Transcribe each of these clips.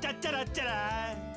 짜짜라짜라.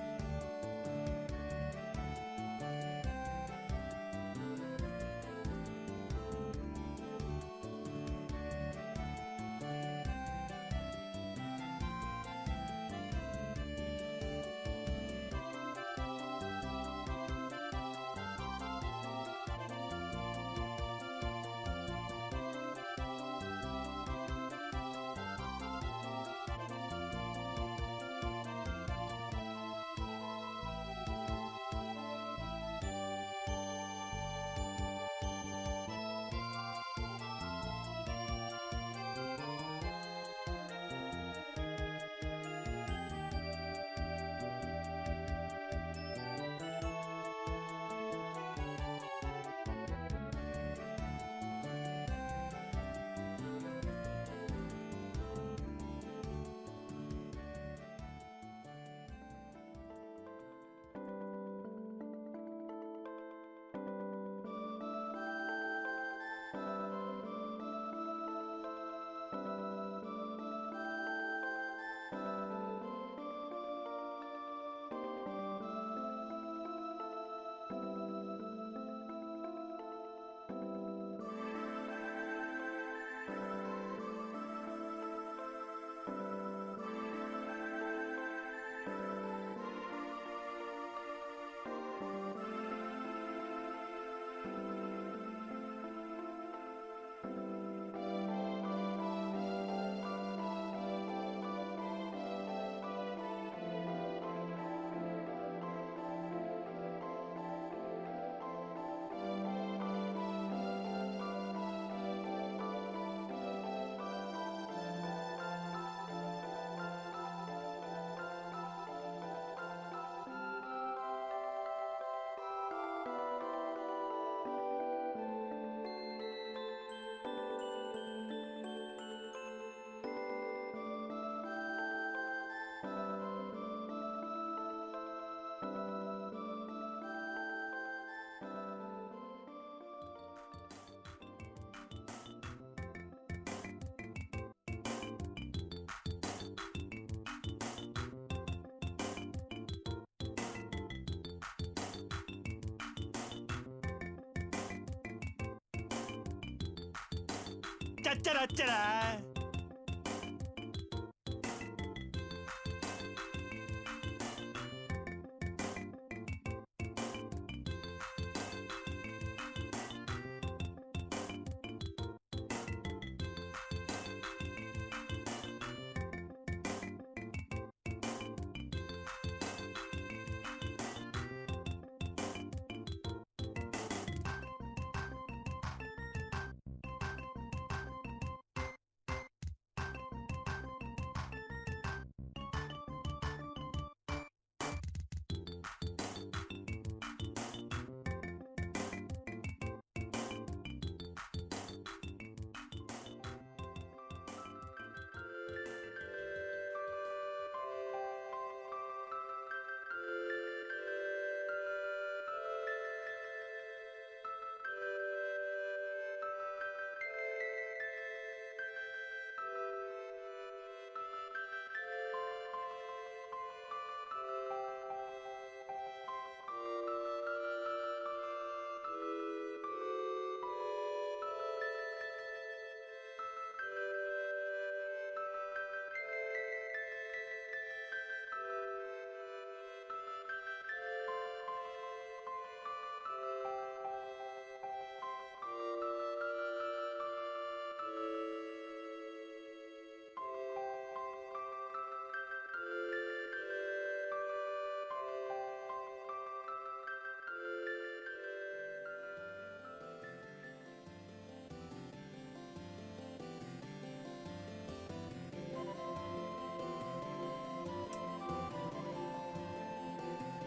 짜짜라짜라.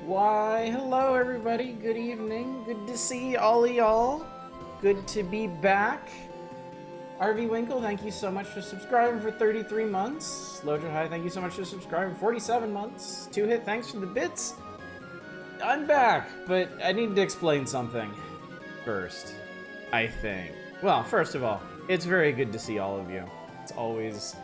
Why, hello everybody, good evening, good to see all of y'all, good to be back. RV Winkle, thank you so much for subscribing for 33 months. Loja High, thank you so much for subscribing for 47 months. Two Hit, thanks for the bits. I'm back, but I need to explain something first, I think. Well, first of all, it's very good to see all of you. It's always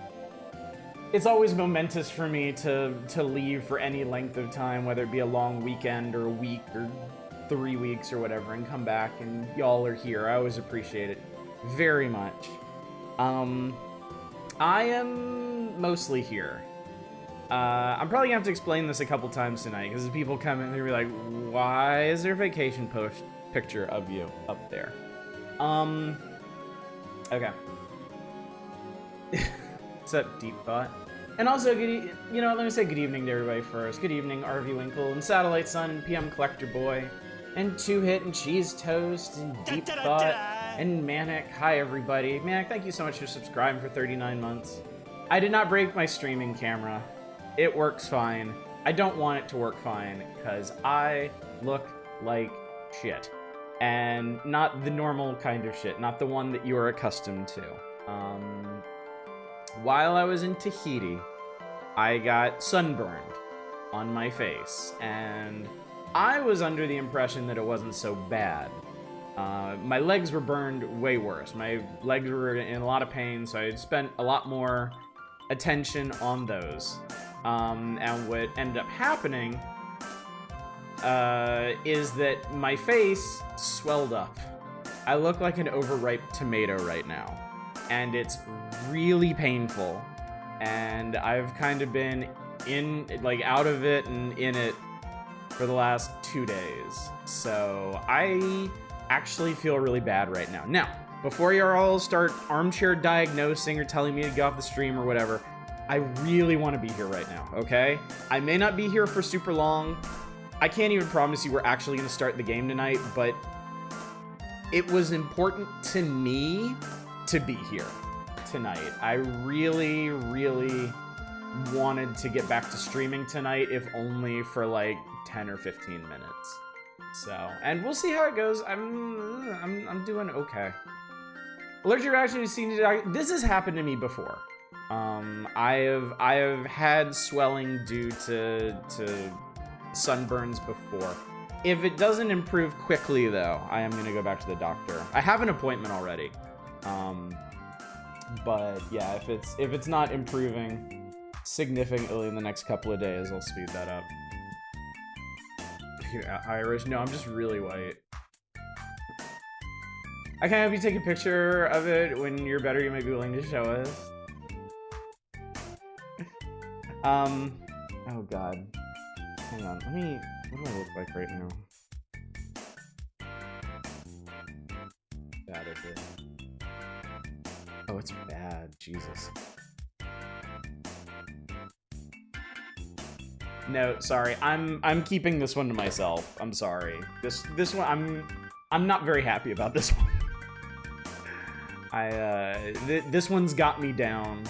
it's always momentous for me to leave for any length of time, whether it be a long weekend or a week or 3 weeks or whatever, and come back and y'all are here. I always appreciate it very much. I am mostly here. I'm probably gonna have to explain this a couple times tonight, because people come in and they'll be like, why is there a vacation post picture of you up there? Okay. What's up, Deep Thought? And also, let me say good evening to everybody first. Good evening, RV Winkle, and Satellite Sun, PM Collector Boy, and Two Hit, and Cheese Toast, and Deep Thought, and Manic. Hi, everybody. Manic, thank you so much for subscribing for 39 months. I did not break my streaming camera. It works fine. I don't want it to work fine, because I look like shit. And not the normal kind of shit, not the one that you are accustomed to. While I was in Tahiti, I got sunburned on my face, and I was under the impression that it wasn't so bad. My legs were burned way worse. My legs were in a lot of pain, so I spent a lot more attention on those. And what ended up happening is that my face swelled up. I look like an overripe tomato right now, and it's really painful, and I've kind of been out of it and in it for the last 2 days, so I actually feel really bad right now. Now, before you all start armchair diagnosing or telling me to get off the stream or whatever, I really want to be here right now, okay? I may not be here for super long. I can't even promise you we're actually going to start the game tonight, but it was important to me to be here tonight. I really, really wanted to get back to streaming tonight, if only for like 10 or 15 minutes. So, and we'll see how it goes. I'm doing okay. Allergic reaction to CBD. This has happened to me before. I have had swelling due to sunburns before. If it doesn't improve quickly, though, I am gonna go back to the doctor. I have an appointment already. But yeah, if it's not improving significantly in the next couple of days, I'll speed that up. You're Irish? No, I'm just really white. I can have you take a picture of it when you're better. You might be willing to show us. Oh god. Hang on. What do I look like right now? Bad at it. Oh, it's bad. Jesus. No, sorry. I'm keeping this one to myself. I'm sorry. This one I'm not very happy about this one. This one's got me down.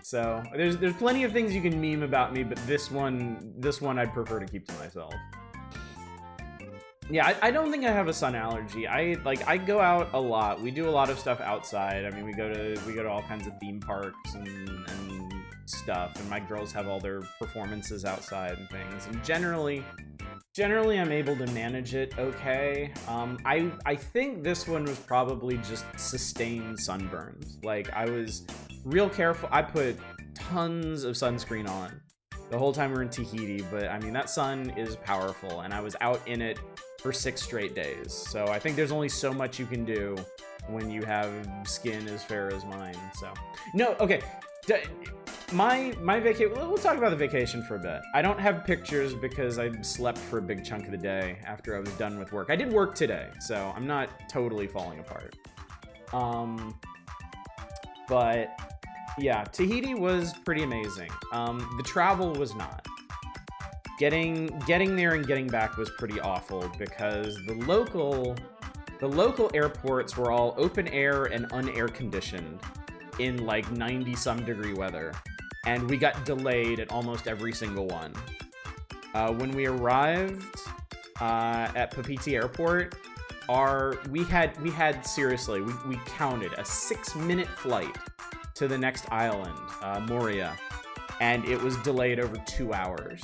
So there's plenty of things you can meme about me, but this one I'd prefer to keep to myself. Yeah, I don't think I have a sun allergy. I go out a lot. We do a lot of stuff outside. I mean, we go to all kinds of theme parks and stuff, and my girls have all their performances outside and things. And generally I'm able to manage it okay. I think this one was probably just sustained sunburns. Like, I was real careful. I put tons of sunscreen on the whole time we were in Tahiti, but I mean, that sun is powerful, and I was out in it for 6 straight days. So I think there's only so much you can do when you have skin as fair as mine. So no, okay. My vacation, we'll talk about the vacation for a bit. I don't have pictures because I slept for a big chunk of the day after I was done with work. I did work today, so I'm not totally falling apart. But yeah, Tahiti was pretty amazing. The travel was not. Getting there and getting back was pretty awful because the local airports were all open air and unair conditioned in like 90-some degree weather, and we got delayed at almost every single one. When we arrived at Papeete Airport, we had seriously, we counted a 6-minute flight to the next island, Moria, and it was delayed over 2 hours.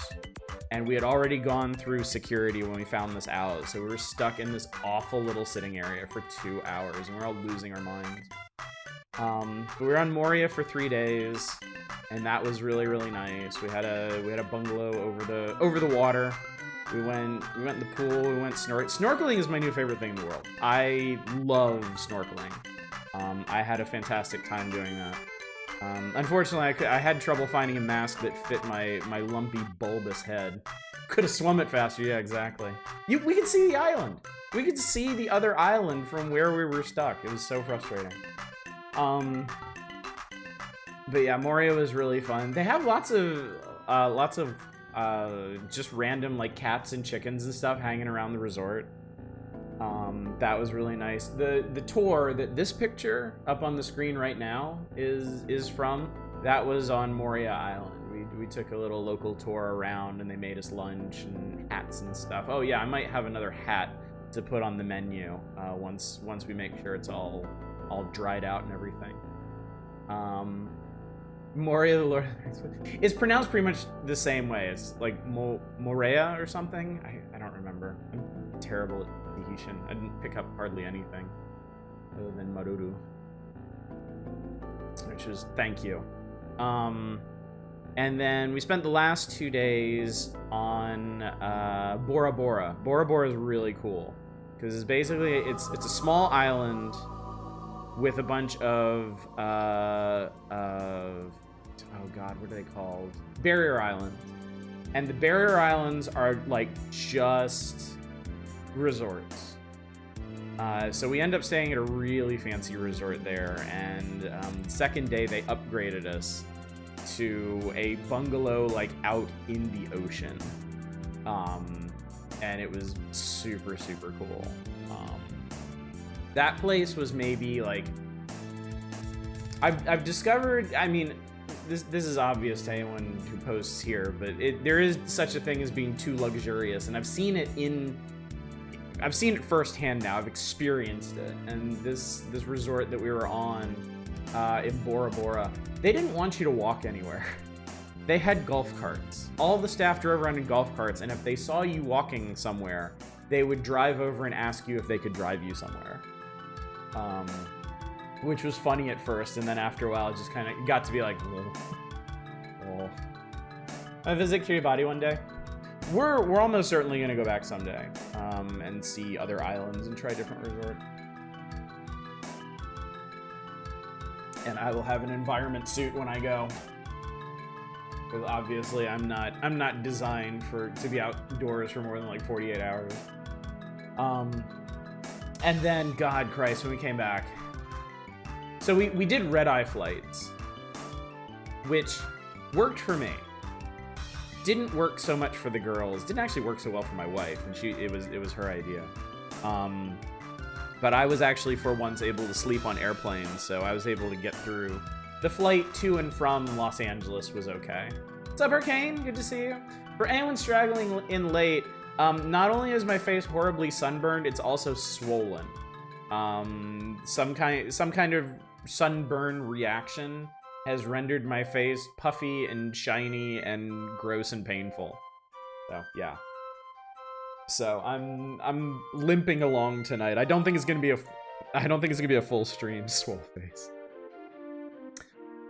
And we had already gone through security when we found this out, so we were stuck in this awful little sitting area for 2 hours, and we were all losing our minds. But we were on Moria for 3 days. and that was really, really nice. We had a bungalow over the water. We went in the pool. We went snorkeling. Snorkeling is my new favorite thing in the world. I love snorkeling. I had a fantastic time doing that. Unfortunately, I had trouble finding a mask that fit my lumpy, bulbous head. Could have swum it faster. Yeah, exactly. We could see the island. We could see the other island from where we were stuck. It was so frustrating. But yeah, Moria was really fun. They have lots of just random like cats and chickens and stuff hanging around the resort. That was really nice. The tour that this picture up on the screen right now is from, that was on Moria Island. We took a little local tour around and they made us lunch and hats and stuff. Oh yeah, I might have another hat to put on the menu once we make sure it's all dried out and everything. Moria the Lord it's pronounced pretty much the same way. It's like Morea or something. I don't remember. I'm terrible at Tahitian. I didn't pick up hardly anything other than Maruru, which is thank you. And then we spent the last 2 days on Bora Bora. Bora Bora is really cool because it's basically it's a small island with a bunch of oh god, what are they called? Barrier islands. And the barrier islands are like just resorts. So we end up staying at a really fancy resort there, and the second day they upgraded us to a bungalow like out in the ocean. And it was super, super cool. That place was maybe like, I've discovered, I mean, this is obvious to anyone who posts here, but there is such a thing as being too luxurious, and I've seen it firsthand now. I've experienced it, and this resort that we were on in Bora Bora, they didn't want you to walk anywhere. They had golf carts. All the staff drove around in golf carts, and if they saw you walking somewhere, they would drive over and ask you if they could drive you somewhere. Which was funny at first, and then after a while, it just kind of got to be like, oh. I visit Kiribati one day. We're almost certainly gonna go back someday, and see other islands and try different resorts. And I will have an environment suit when I go, because obviously I'm not designed to be outdoors for more than like 48 hours. And then, God Christ, when we came back. So we did red-eye flights, which worked for me. Didn't work so much for the girls. Didn't actually work so well for my wife, and it was her idea. But I was actually for once able to sleep on airplanes, so I was able to get through. The flight to and from Los Angeles was okay. What's up, Arcane? Good to see you. For anyone straggling in late, not only is my face horribly sunburned, it's also swollen. Some kind of sunburn reaction has rendered my face puffy and shiny and gross and painful. So yeah. So I'm limping along tonight. I don't think it's gonna be a full stream swole face.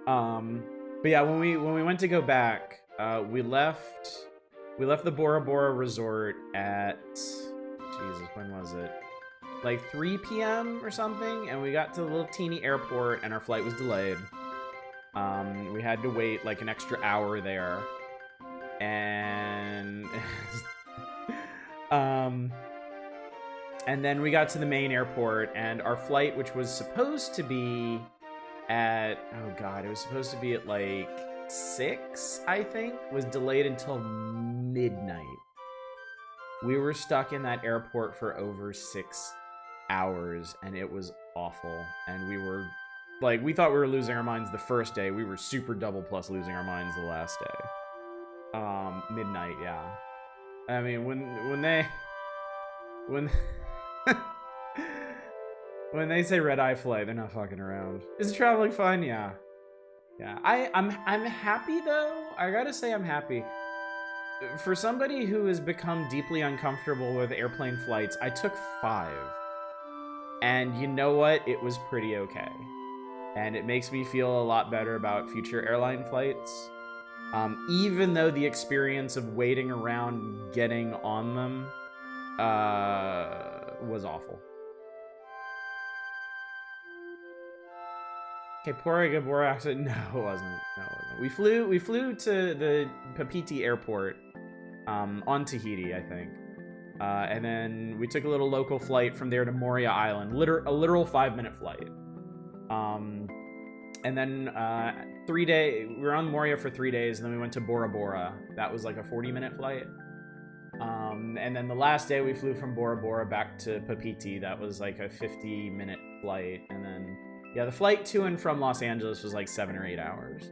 But yeah, when we went to go back, we left the Bora Bora resort at, Jesus, when was it? Like 3 p.m. or something, and we got to the little teeny airport, and our flight was delayed. We had to wait like an extra hour there, and and then we got to the main airport, and our flight, which was supposed to be at, oh god, it was supposed to be at like 6, I think, was delayed until midnight. We were stuck in that airport for over 6 hours, and it was awful. And we were like, we thought we were losing our minds the first day. We were super double plus losing our minds the last day. Midnight, yeah. I mean, when when they say red eye flight, they're not fucking around. Is traveling fun? Yeah. Yeah. I'm happy though. I gotta say I'm happy. For somebody who has become deeply uncomfortable with airplane flights, I took 5. And you know what? It was pretty okay. and it makes me feel a lot better about future airline flights. Even though the experience of waiting around getting on them was awful. Okay, Pora Gabora accident. No, it wasn't. No, it wasn't. We flew to the Papeete airport on Tahiti, I think. And then we took a little local flight from there to Moria Island, a literal 5-minute flight. And then 3 days, we were on Moria for 3 days, and then we went to Bora Bora. That was like a 40-minute flight. And then the last day we flew from Bora Bora back to Papeete. That was like a 50-minute flight. And then, yeah, the flight to and from Los Angeles was like 7 or 8 hours.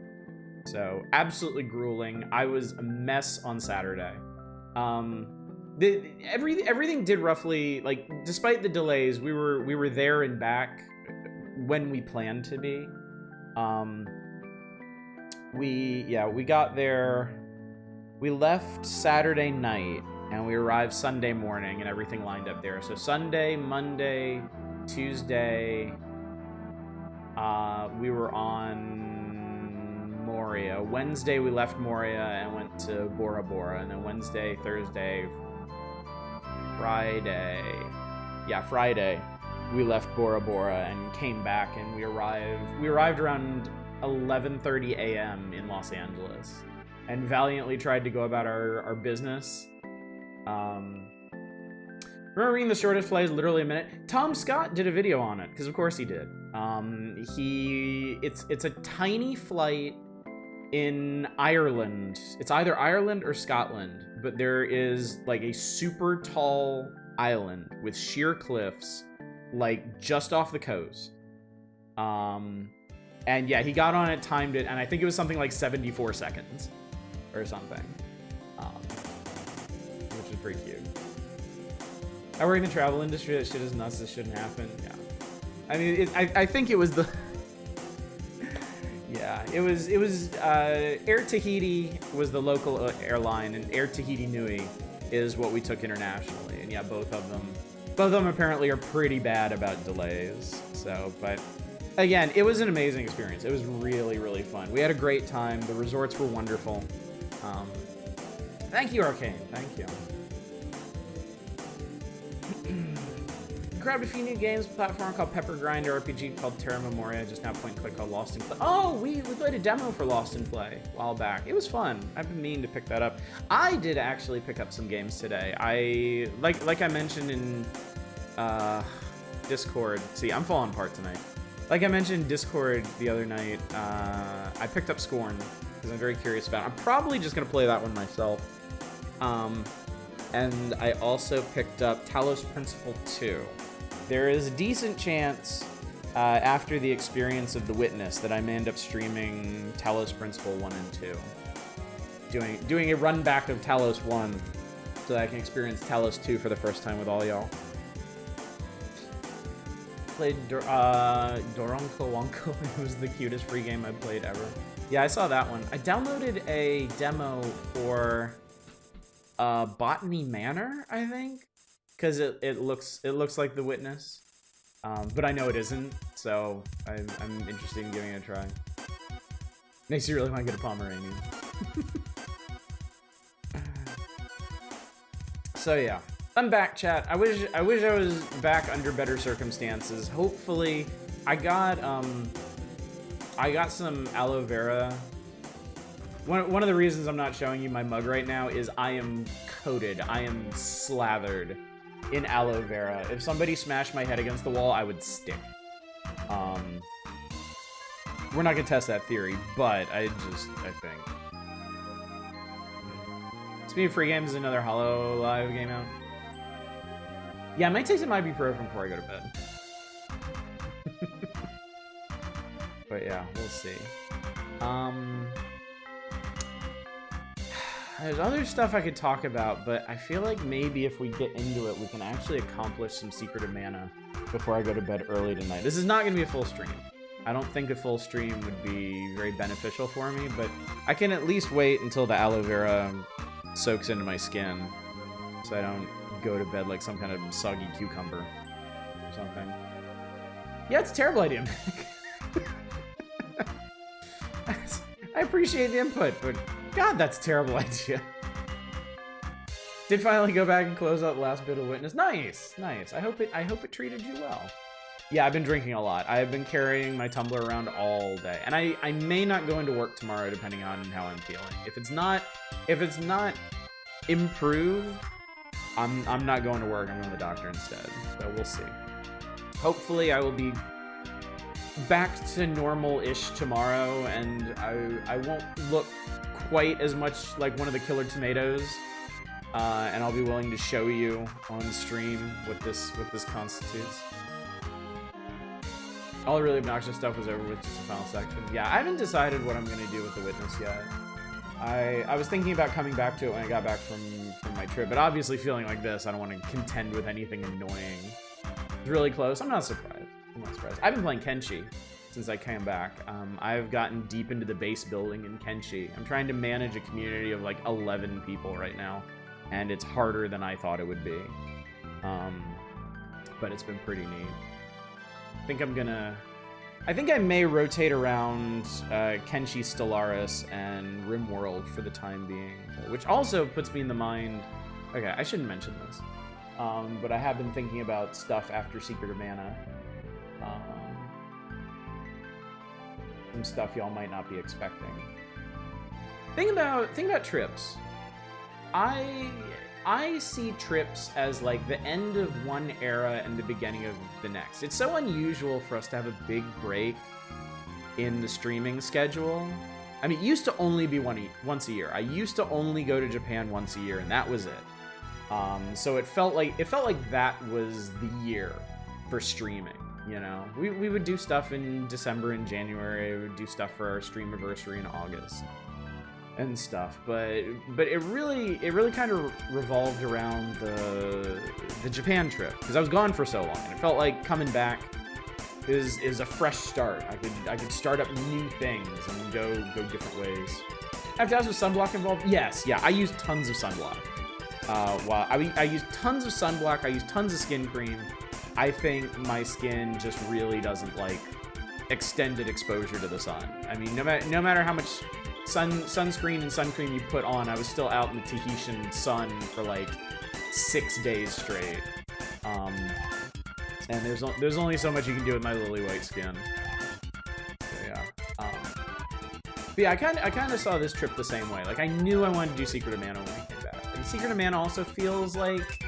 So absolutely grueling. I was a mess on Saturday. Everything did roughly, like, despite the delays, we were there and back when we planned to be. We got there. We left Saturday night and we arrived Sunday morning, and everything lined up there. So Sunday, Monday, Tuesday, we were on Moria. Wednesday we left Moria and went to Bora Bora, and then Wednesday, Thursday, Friday we left Bora Bora and came back, and we arrived around 11:30 a.m. in Los Angeles and valiantly tried to go about our business. Remember reading the shortest flight is literally a minute? Tom Scott did a video on it, because of course he did. It's a tiny flight in Ireland. It's either Ireland or Scotland, but there is like a super tall island with sheer cliffs, like just off the coast. And yeah, he got on it, timed it, and I think it was something like 74 seconds or something, which is pretty cute. I work in the travel industry. That shit is nuts. This shouldn't happen. Yeah, I mean, I think it was the yeah, it was Air Tahiti was the local airline, and Air Tahiti Nui is what we took internationally. And yeah, both of them apparently are pretty bad about delays. So, but again, it was an amazing experience. It was really, really fun. We had a great time. The resorts were wonderful. Thank you, Arcane. Thank you. Grabbed a few new games, platform called Pepper Grinder, RPG called Terra Memoria, just now point and click called Lost in Play. Oh, we played a demo for Lost in Play a while back. It was fun. I've been meaning to pick that up. I did actually pick up some games today. I like I mentioned in Discord. See, I'm falling apart tonight. Like I mentioned in Discord the other night, I picked up Scorn because I'm very curious about it. I'm probably just gonna play that one myself. And I also picked up Talos Principle 2. There is a decent chance, after the experience of The Witness, that I may end up streaming Talos Principle 1 and 2. Doing a run back of Talos 1 so that I can experience Talos 2 for the first time with all y'all. Played Doronko Wonko. It was the cutest free game I've played ever. Yeah, I saw that one. I downloaded a demo for Botany Manor, I think, because it looks like The Witness, but I know it isn't, so I'm interested in giving it a try. Makes you really want to get a Pomeranian. So yeah, I'm back, chat. I wish I was back under better circumstances. Hopefully, I got some aloe vera. One of the reasons I'm not showing you my mug right now is I am coated, I am slathered in aloe vera. If somebody smashed my head against the wall, I would stick. We're not gonna test that theory, but I think. Speaking of free games, is another Hololive game out? Yeah, I might take some ibuprofen before I go to bed. But yeah, we'll see. There's other stuff I could talk about, but I feel like maybe if we get into it, we can actually accomplish some Secret of Mana before I go to bed early tonight. This is not going to be a full stream. I don't think a full stream would be very beneficial for me, but I can at least wait until the aloe vera soaks into my skin so I don't go to bed like some kind of soggy cucumber or something. Yeah, it's a terrible idea. I appreciate the input, but God, that's a terrible idea. Did finally go back and close out the last bit of Witness. Nice, nice. I hope it treated you well. Yeah, I've been drinking a lot. I have been carrying my tumbler around all day, and I may not go into work tomorrow depending on how I'm feeling. If it's not improved, I'm not going to work. I'm going to the doctor instead. So we'll see. Hopefully, I will be back to normal-ish tomorrow, and I won't look quite as much like one of the killer tomatoes. And I'll be willing to show you on stream what this constitutes. All the really obnoxious stuff was over with, just the final section. Yeah, I haven't decided what I'm going to do with the Witness yet. I was thinking about coming back to it when I got back from my trip, but obviously feeling like this, I don't want to contend with anything annoying. It's really close. I'm not surprised. I've been playing Kenshi since I came back. I've gotten deep into the base building in Kenshi. I'm trying to manage a community of like 11 people right now, and it's harder than I thought it would be. But it's been pretty neat. I think I may rotate around Kenshi Stellaris and RimWorld for the time being, which also puts me in the mind. Okay, I shouldn't mention this, but I have been thinking about stuff after Secret of Mana. Some stuff y'all might not be expecting. Think about trips. I see trips as like the end of one era and the beginning of the next. It's so unusual for us to have a big break in the streaming schedule. I mean, it used to only be once a year. I used to only go to Japan once a year, and that was it. So it felt like that was the year for streaming. You know, we would do stuff in December and January. We would do stuff for our stream anniversary in August and stuff, but it really kind of revolved around the Japan trip, because I was gone for so long, and it felt like coming back is a fresh start. I could start up new things and go different ways. I have to ask, was sunblock involved? Yes, yeah. I use tons of sunblock. I use tons of sunblock. I use tons of skin cream. I think my skin just really doesn't like extended exposure to the sun. I mean, no matter how much sunscreen and sun cream you put on, I was still out in the Tahitian sun for like 6 days straight. And there's only so much you can do with my lily white skin. So yeah. But yeah, I kind of saw this trip the same way. Like, I knew I wanted to do Secret of Mana when I came back. And Secret of Mana also feels like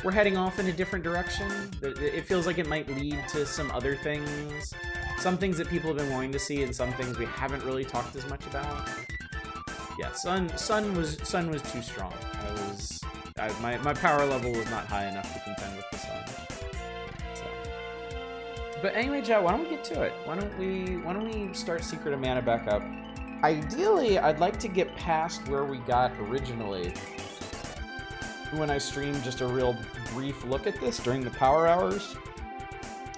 we're heading off in a different direction. It feels like it might lead to some other things. Some things that people have been wanting to see, and some things we haven't really talked as much about. Yeah, sun was too strong. My power level was not high enough to contend with the sun. So. But anyway, Joe, why don't we get to it? Why don't we start Secret of Mana back up? Ideally, I'd like to get past where we got originally when I streamed just a real brief look at this during the power hours.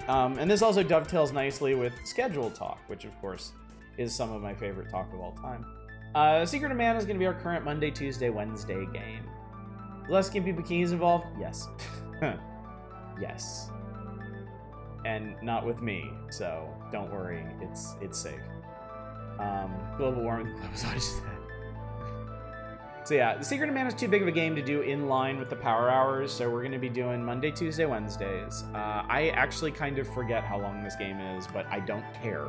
And this also dovetails nicely with scheduled talk, which of course is some of my favorite talk of all time. Secret of Mana is going to be our current Monday, Tuesday, Wednesday game. Less skimpy bikinis involved? Yes. Yes. And not with me, so don't worry, it's safe. Global warming, So yeah, the Secret of Mana is too big of a game to do in line with the power hours, so we're going to be doing Monday, Tuesday, Wednesdays. I actually kind of forget how long this game is, but I don't care.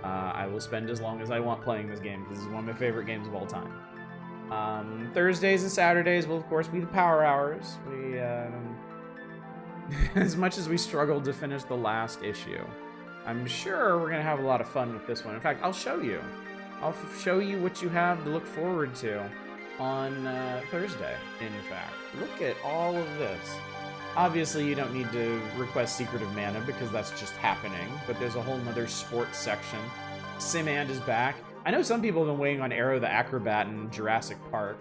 I will spend as long as I want playing this game, because this is one of my favorite games of all time. Thursdays and Saturdays will, of course, be the power hours. We, as much as we struggled to finish the last issue, I'm sure we're going to have a lot of fun with this one. In fact, I'll show you. I'll show you what you have to look forward to on Thursday, in fact. Look at all of this. Obviously, you don't need to request Secret of Mana because that's just happening, but there's a whole nother sports section. Simand is back. I know some people have been waiting on Arrow the Acrobat in Jurassic Park.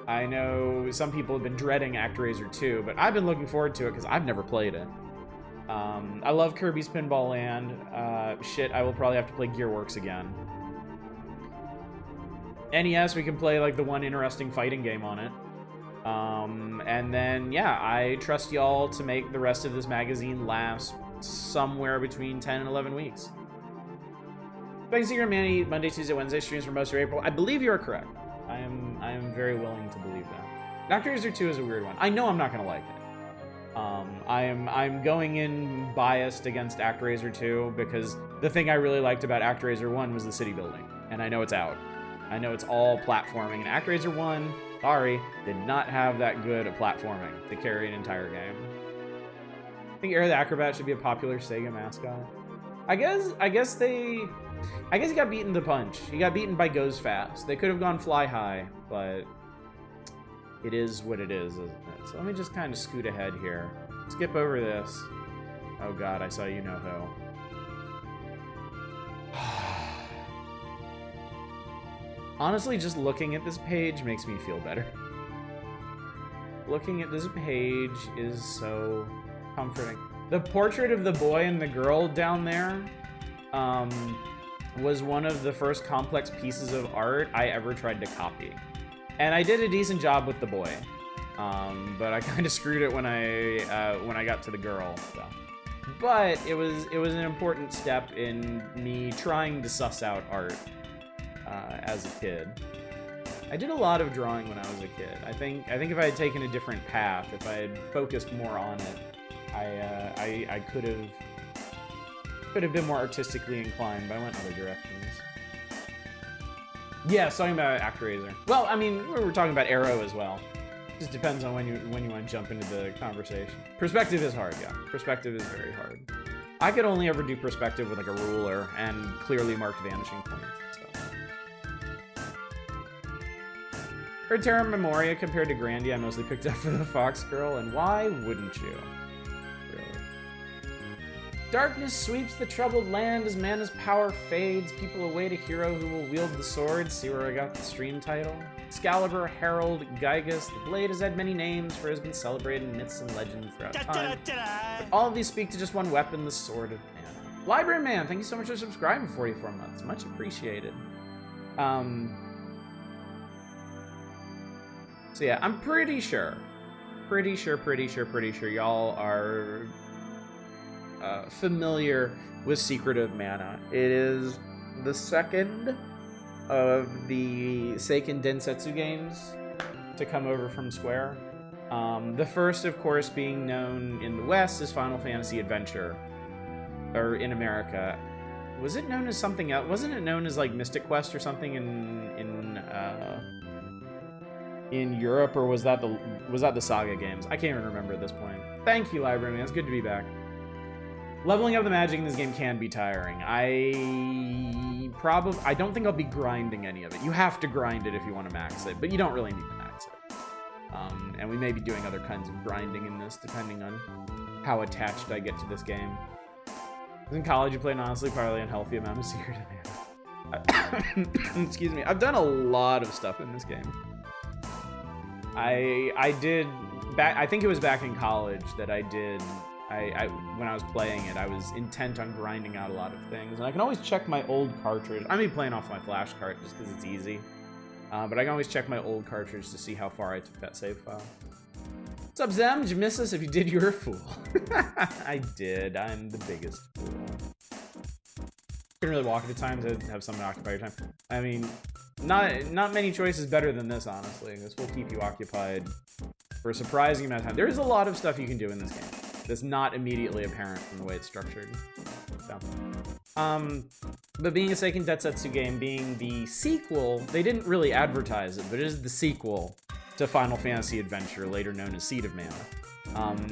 I know some people have been dreading ActRaiser 2, but I've been looking forward to it because I've never played it. I love Kirby's Pinball Land. Shit, I will probably have to play Gearworks again. NES, we can play like the one interesting fighting game on it. And then, yeah, I trust y'all to make the rest of this magazine last somewhere between 10 and 11 weeks. Playing Secret of Mana Monday, Tuesday, Wednesday streams for most of April. I believe you are correct. I am very willing to believe that. ActRaiser 2 is a weird one. I know I'm not gonna like it. I'm going in biased against ActRaiser 2 because the thing I really liked about ActRaiser 1 was the city building, and I know it's out. I know it's all platforming, and ActRaiser 1, sorry, did not have that good at platforming to carry an entire game. I think Air the Acrobat should be a popular Sega mascot. I guess he got beaten the punch. He got beaten by Goes Fast. They could have gone Fly High, but it is what it is, isn't it? So let me just kind of scoot ahead here. Skip over this. Oh god, I saw you know who. Honestly, just looking at this page makes me feel better. Looking at this page is so comforting. The portrait of the boy and the girl down there was one of the first complex pieces of art I ever tried to copy. And I did a decent job with the boy. But I kind of screwed it when I got to the girl. So. But it was an important step in me trying to suss out art as a kid. I did a lot of drawing when I was a kid. I think if I had taken a different path, if I had focused more on it, I could have been more artistically inclined, but I went other directions. Yeah, talking about ActRaiser. Well, I mean, we were talking about Arrow as well. Just depends on when you want to jump into the conversation. Perspective is hard, yeah. Perspective is very hard. I could only ever do perspective with like a ruler and clearly marked vanishing points. For Terra Memoria compared to Grandia, I mostly picked up for the Fox Girl, and why wouldn't you? Really. Darkness sweeps the troubled land as Mana's power fades. People await a hero who will wield the sword. See where I got the stream title? Excalibur, Herald, Gygas. The blade has had many names, for it has been celebrated in myths and legends throughout time. But all of these speak to just one weapon, the Sword of Mana. Library Man, thank you so much for subscribing for 44 months. Much appreciated. So yeah, I'm pretty sure y'all are familiar with Secret of Mana. It is the second of the Seiken Densetsu games to come over from Square. The first, of course, being known in the West as Final Fantasy Adventure, or in America. Was it known as something else? Wasn't it known as like Mystic Quest or something in Europe, or was that the Saga games? I can't even remember at this point. Thank you, Library Man. It's good to be back. Leveling up the magic in this game can be tiring. I don't think I'll be grinding any of it. You have to grind it if you want to max it, but you don't really need to max it. And we may be doing other kinds of grinding in this, depending on how attached I get to this game. In college, you played an honestly partly unhealthy amount of Secret of Mana. Excuse me. I've done a lot of stuff in this game. I did back. I think it was back in college that I did. When I was playing it, I was intent on grinding out a lot of things, and I can always check my old cartridge. I'm playing off my flash cart just because it's easy, but I can always check my old cartridge to see how far I took that save file. What's up, Zem? Did you miss us? If you did, you're a fool. I did. I'm the biggest fool. You can really walk at the time to have someone occupy your time. I mean, not many choices better than this, honestly. This will keep you occupied for a surprising amount of time. There is a lot of stuff you can do in this game that's not immediately apparent from the way it's structured. So, but being a Seiken Densetsu game, being the sequel, they didn't really advertise it, but it is the sequel to Final Fantasy Adventure, later known as Seed of Mana.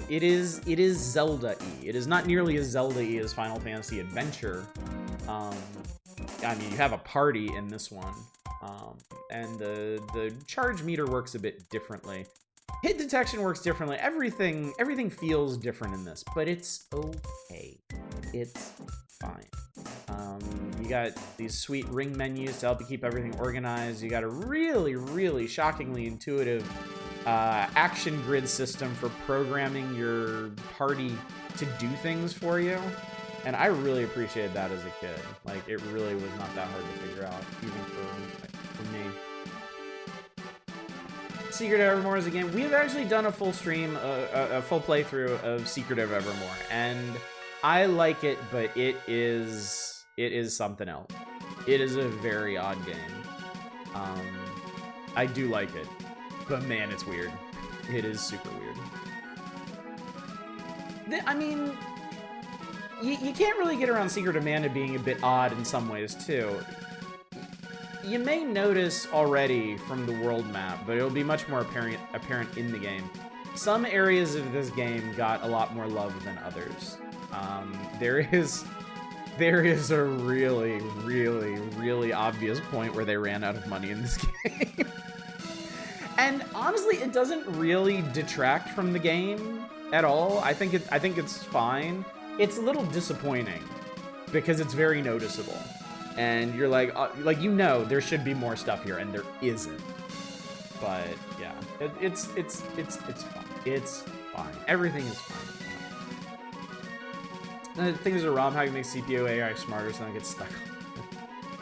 It is Zelda-y. It is not nearly as Zelda-y as Final Fantasy Adventure. I mean, you have a party in this one, and the charge meter works a bit differently. Hit detection works differently. Everything feels different in this, but it's okay. It's fine. You got these sweet ring menus to help you keep everything organized. You got a really, really shockingly intuitive action grid system for programming your party to do things for you. And I really appreciated that as a kid. Like, it really was not that hard to figure out, even for me. Secret of Evermore is a game. We have actually done a full stream, a full playthrough of Secret of Evermore, and I like it, but it's it is something else. It is a very odd game. I do like it, but man, it's weird. It is super weird. I mean, you can't really get around Secret of Mana being a bit odd in some ways, too. You may notice already from the world map, but it'll be much more apparent in the game. Some areas of this game got a lot more love than others. There is a really, really, really obvious point where they ran out of money in this game. And honestly, it doesn't really detract from the game at all. I think it's fine. It's a little disappointing because it's very noticeable. And you're like you know, there should be more stuff here, and there isn't. But yeah, it's fine. It's fine. Everything is fine. The thing is, a ROM hack makes CPU AI smarter, so don't get stuck.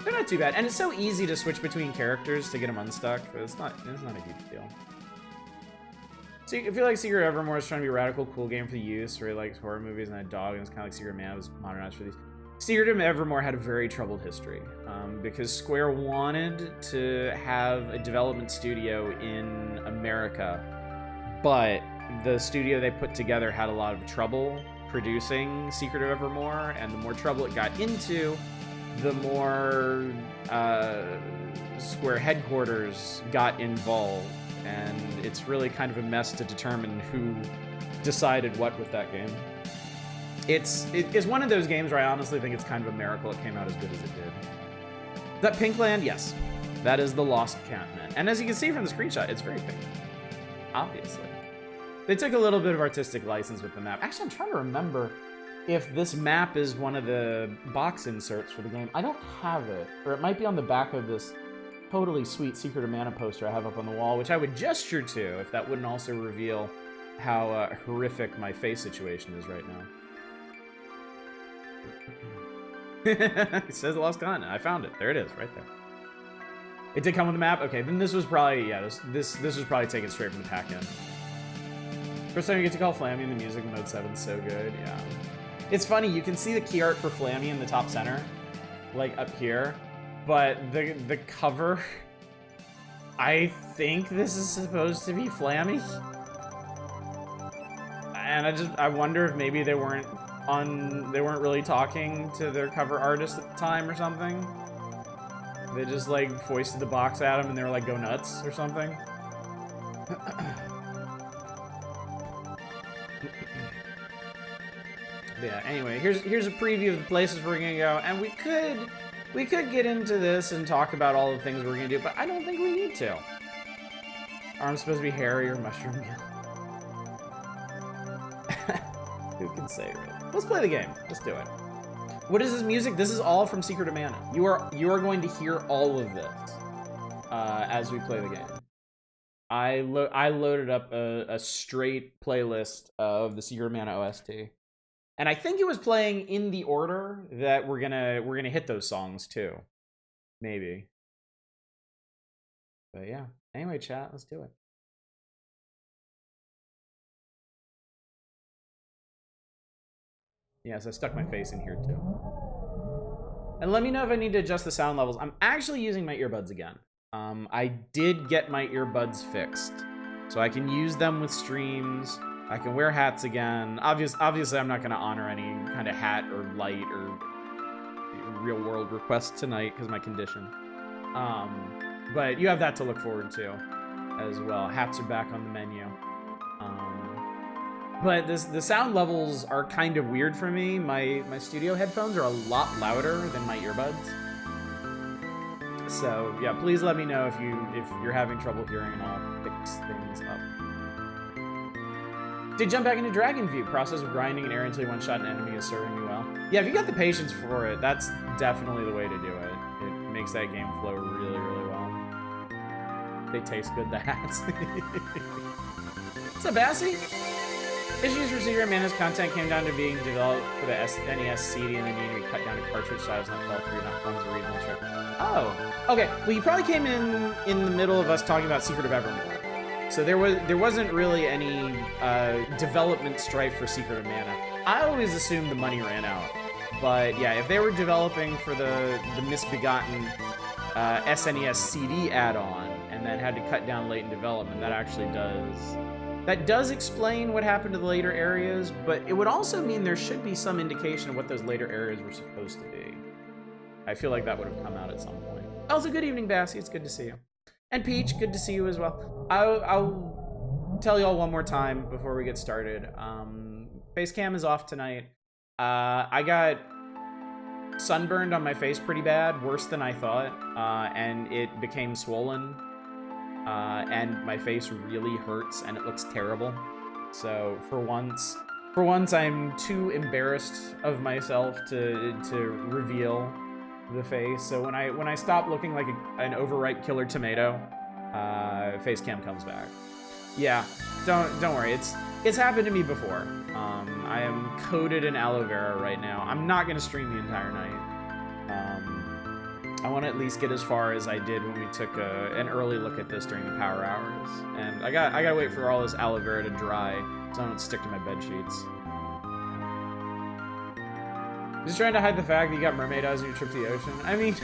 They're not too bad, and it's so easy to switch between characters to get them unstuck. But it's not a huge deal. So I feel like Secret of Evermore is trying to be a radical, cool game for the youth, where he likes horror movies and a dog, and it's kind of like Secret of Mana was modernized for these. Secret of Evermore had a very troubled history because Square wanted to have a development studio in America, but the studio they put together had a lot of trouble producing Secret of Evermore, and the more trouble it got into, the more Square headquarters got involved, and it's really kind of a mess to determine who decided what with that game. It's one of those games where I honestly think it's kind of a miracle it came out as good as it did. That pink land, yes. That is the Lost Continent. And as you can see from the screenshot, it's very pink. Obviously. They took a little bit of artistic license with the map. Actually, I'm trying to remember if this map is one of the box inserts for the game. I don't have it. Or it might be on the back of this totally sweet Secret of Mana poster I have up on the wall, which I would gesture to if that wouldn't also reveal how horrific my face situation is right now. It says Lost Continent. I found it. There it is, right there. It did come with the map. Okay, then this was probably, yeah, this was probably taken straight from the pack-in. First time you get to call Flammy in the music in mode 7, so good. Yeah, it's funny. You can see the key art for Flammy in the top center, like up here, but the cover. I think this is supposed to be Flammy, and I wonder if maybe they weren't really talking to their cover artist at the time or something. They just like foisted the box at him and they were like, go nuts or something. Yeah, anyway, here's a preview of the places we're gonna go, and we could get into this and talk about all the things we're gonna do, but I don't think we need to. Arm's supposed to be hairy or mushroom gill. Who can say, really? Let's play the game. Let's do it. What is this music? This is all from Secret of Mana. You are going to hear all of this as we play the game. I loaded up a straight playlist of the Secret of Mana OST, and I think it was playing in the order that we're gonna hit those songs too, maybe. But yeah. Anyway, chat. Let's do it. Yes, I stuck my face in here too. And let me know if I need to adjust the sound levels. I'm actually using my earbuds again. I did get my earbuds fixed, so I can use them with streams. I can wear hats again. Obviously, I'm not going to honor any kind of hat or light or real world requests tonight because of my condition. But you have that to look forward to as well. Hats are back on the menu. But the sound levels are kind of weird for me. My studio headphones are a lot louder than my earbuds. So yeah, please let me know if you're having trouble hearing, and I'll fix things up. Did jump back into Dragon View. Process of grinding an area until you one-shot an enemy is serving me well. Yeah, if you got the patience for it, that's definitely the way to do it. It makes that game flow really, really well. They taste good, the hats. What's up, Bassy? Issues for Secret of Mana's content came down to being developed for the NES CD and then needing to be cut down to cartridge size, not fall through, not funds or regional trip. Oh, okay. Well, you probably came in the middle of us talking about Secret of Evermore. So there wasn't really any development strife for Secret of Mana. I always assumed the money ran out But yeah, if they were developing for the misbegotten SNES CD add-on and then had to cut down late in development, that actually does explain what happened to the later areas, but it would also mean there should be some indication of what those later areas were supposed to be. I feel like that would have come out at some point. Also, good evening, Bassie. It's good to see you. And Peach, good to see you as well. I'll tell y'all one more time before we get started. Facecam is off tonight. I got sunburned on my face pretty bad, worse than I thought, and it became swollen, and my face really hurts, and it looks terrible. So for once, I'm too embarrassed of myself to reveal the face. So when I stop looking like an overripe killer tomato, Facecam comes back. Yeah, don't worry. It's happened to me before. I am coated in aloe vera right now. I'm not gonna stream the entire night. I want to at least get as far as I did when we took an early look at this during the power hours, and I gotta wait for all this aloe vera to dry so I don't stick to my bed sheets. Just trying to hide the fact that you got mermaid eyes when you trip to the ocean. I mean,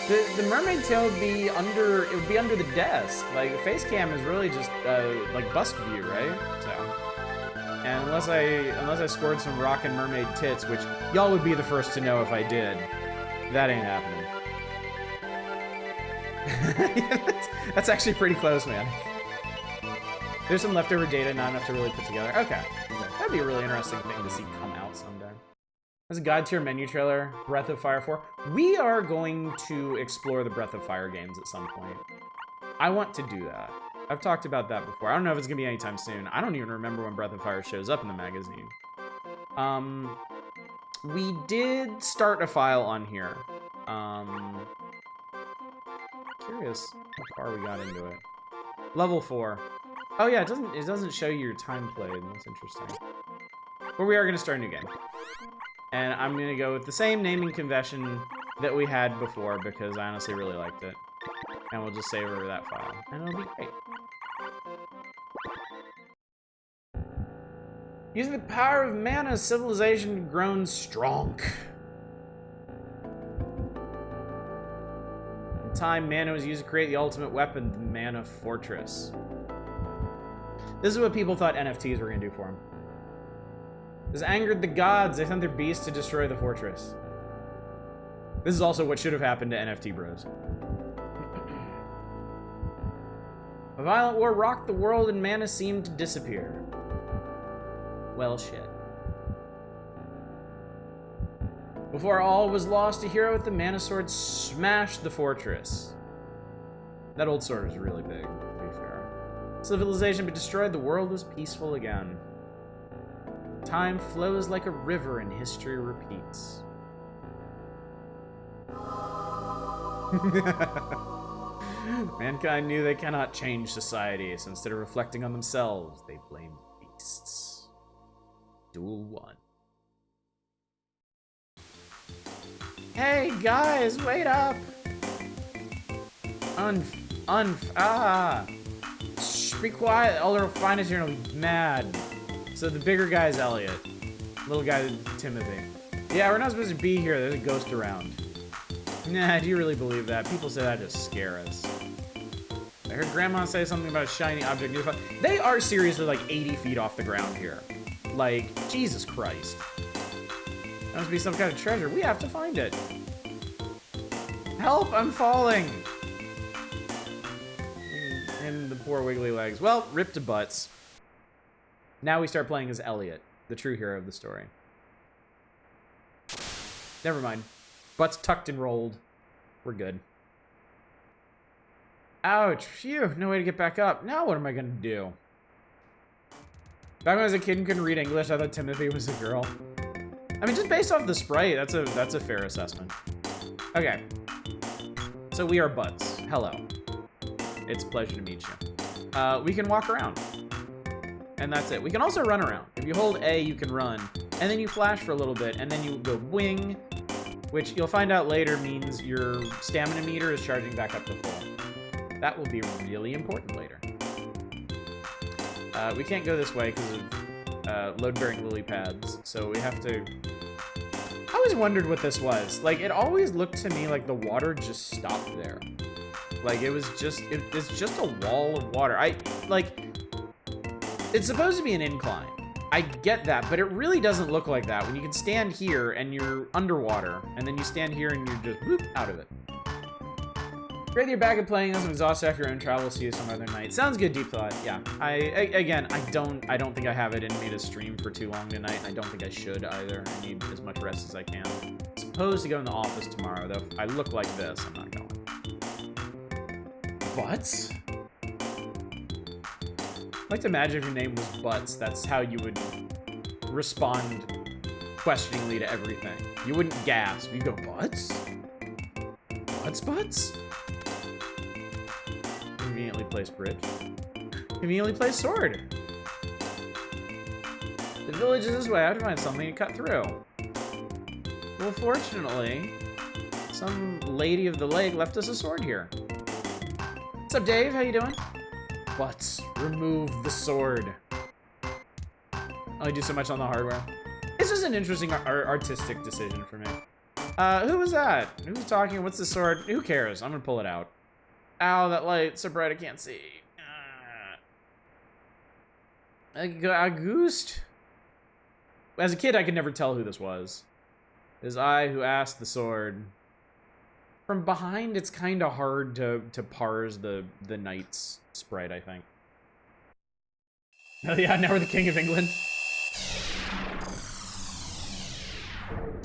the mermaid tail would be under the desk. Like, the face cam is really just like bust view, right? So, and unless I scored some rockin' mermaid tits, which y'all would be the first to know if I did, that ain't happening. Yeah, that's actually pretty close, man. There's some leftover data, not enough to really put together. Okay. That'd be a really interesting thing to see come out someday. As a God tier menu trailer, Breath of Fire 4. We are going to explore the Breath of Fire games at some point. I want to do that. I've talked about that before. I don't know if it's gonna be anytime soon. I don't even remember when Breath of Fire shows up in the magazine. We did start a file on here. Curious how far we got into it. Level 4. Oh yeah, it doesn't show you your time played. That's interesting. But we are gonna start a new game. And I'm gonna go with the same naming convention that we had before because I honestly really liked it. And we'll just save over that file. And it'll be great. Using the power of mana, civilization grown strong. In time, mana was used to create the ultimate weapon, the Mana Fortress. This is what people thought NFTs were gonna do for them. This angered the gods. They sent their beasts to destroy the fortress. This is also what should have happened to NFT bros. A violent war rocked the world and mana seemed to disappear. Well, shit. Before all was lost, a hero with the mana sword smashed the fortress. That old sword was really big, to be fair. Civilization but destroyed, the world was peaceful again. Time flows like a river and history repeats. Mankind knew they cannot change society, so instead of reflecting on themselves, they blamed beasts. Duel 1. Hey guys, wait up! Shh, be quiet. All the refiners here will be mad. So the bigger guy is Elliot. Little guy is Timothy. Yeah, we're not supposed to be here. There's a ghost around. Nah, do you really believe that? People say that to scare us. I heard Grandma say something about a shiny object. They are seriously like 80 feet off the ground here. Like, Jesus Christ. That must be some kind of treasure. We have to find it. Help, I'm falling. And the poor wiggly legs. Well, rip to butts. Now we start playing as Elliot, the true hero of the story. Never mind. Butts tucked and rolled. We're good. Ouch. Phew. No way to get back up. Now what am I going to do? Back when I was a kid and couldn't read English, I thought Timothy was a girl. I mean, just based off the sprite, that's a fair assessment. Okay. So we are Butts. Hello. It's a pleasure to meet you. We can walk around. And that's it. We can also run around. If you hold A, you can run. And then you flash for a little bit, and then you go wing, which you'll find out later means your stamina meter is charging back up to full. That will be really important later. We can't go this way because of load-bearing lily pads, so we have to always wondered what this was. Like, it always looked to me like the water just stopped there. Like, it's just a wall of water. It's supposed to be an incline. I get that, but it really doesn't look like that when you can stand here and you're underwater, and then you stand here and you're just whoop out of it. Great that you're back at playing this. I'm exhausted after your own travel. See you some other night. Sounds good, Deep Thought. Yeah. Again, I don't think I have it in me to stream for too long tonight. I don't think I should either. I need as much rest as I can. I'm supposed to go in the office tomorrow, though. If I look like this, I'm not going. Butts? I'd like to imagine if your name was Butts, that's how you would respond questioningly to everything. You wouldn't gasp. You'd go, Butts? Butts? Conveniently placed bridge. Conveniently placed sword. The village is this way. I have to find something to cut through. Well, fortunately, some lady of the lake left us a sword here. What's up, Dave? How you doing? Butts. Remove the sword. I do so much on the hardware. This is an interesting artistic decision for me. Who was that? Who's talking? What's the sword? Who cares? I'm gonna pull it out. Ow, that light's so bright I can't see. August? As a kid, I could never tell who this was. It is I who asked the sword. From behind, it's kind of hard to parse the knight's sprite, I think. Oh yeah, now we're the King of England.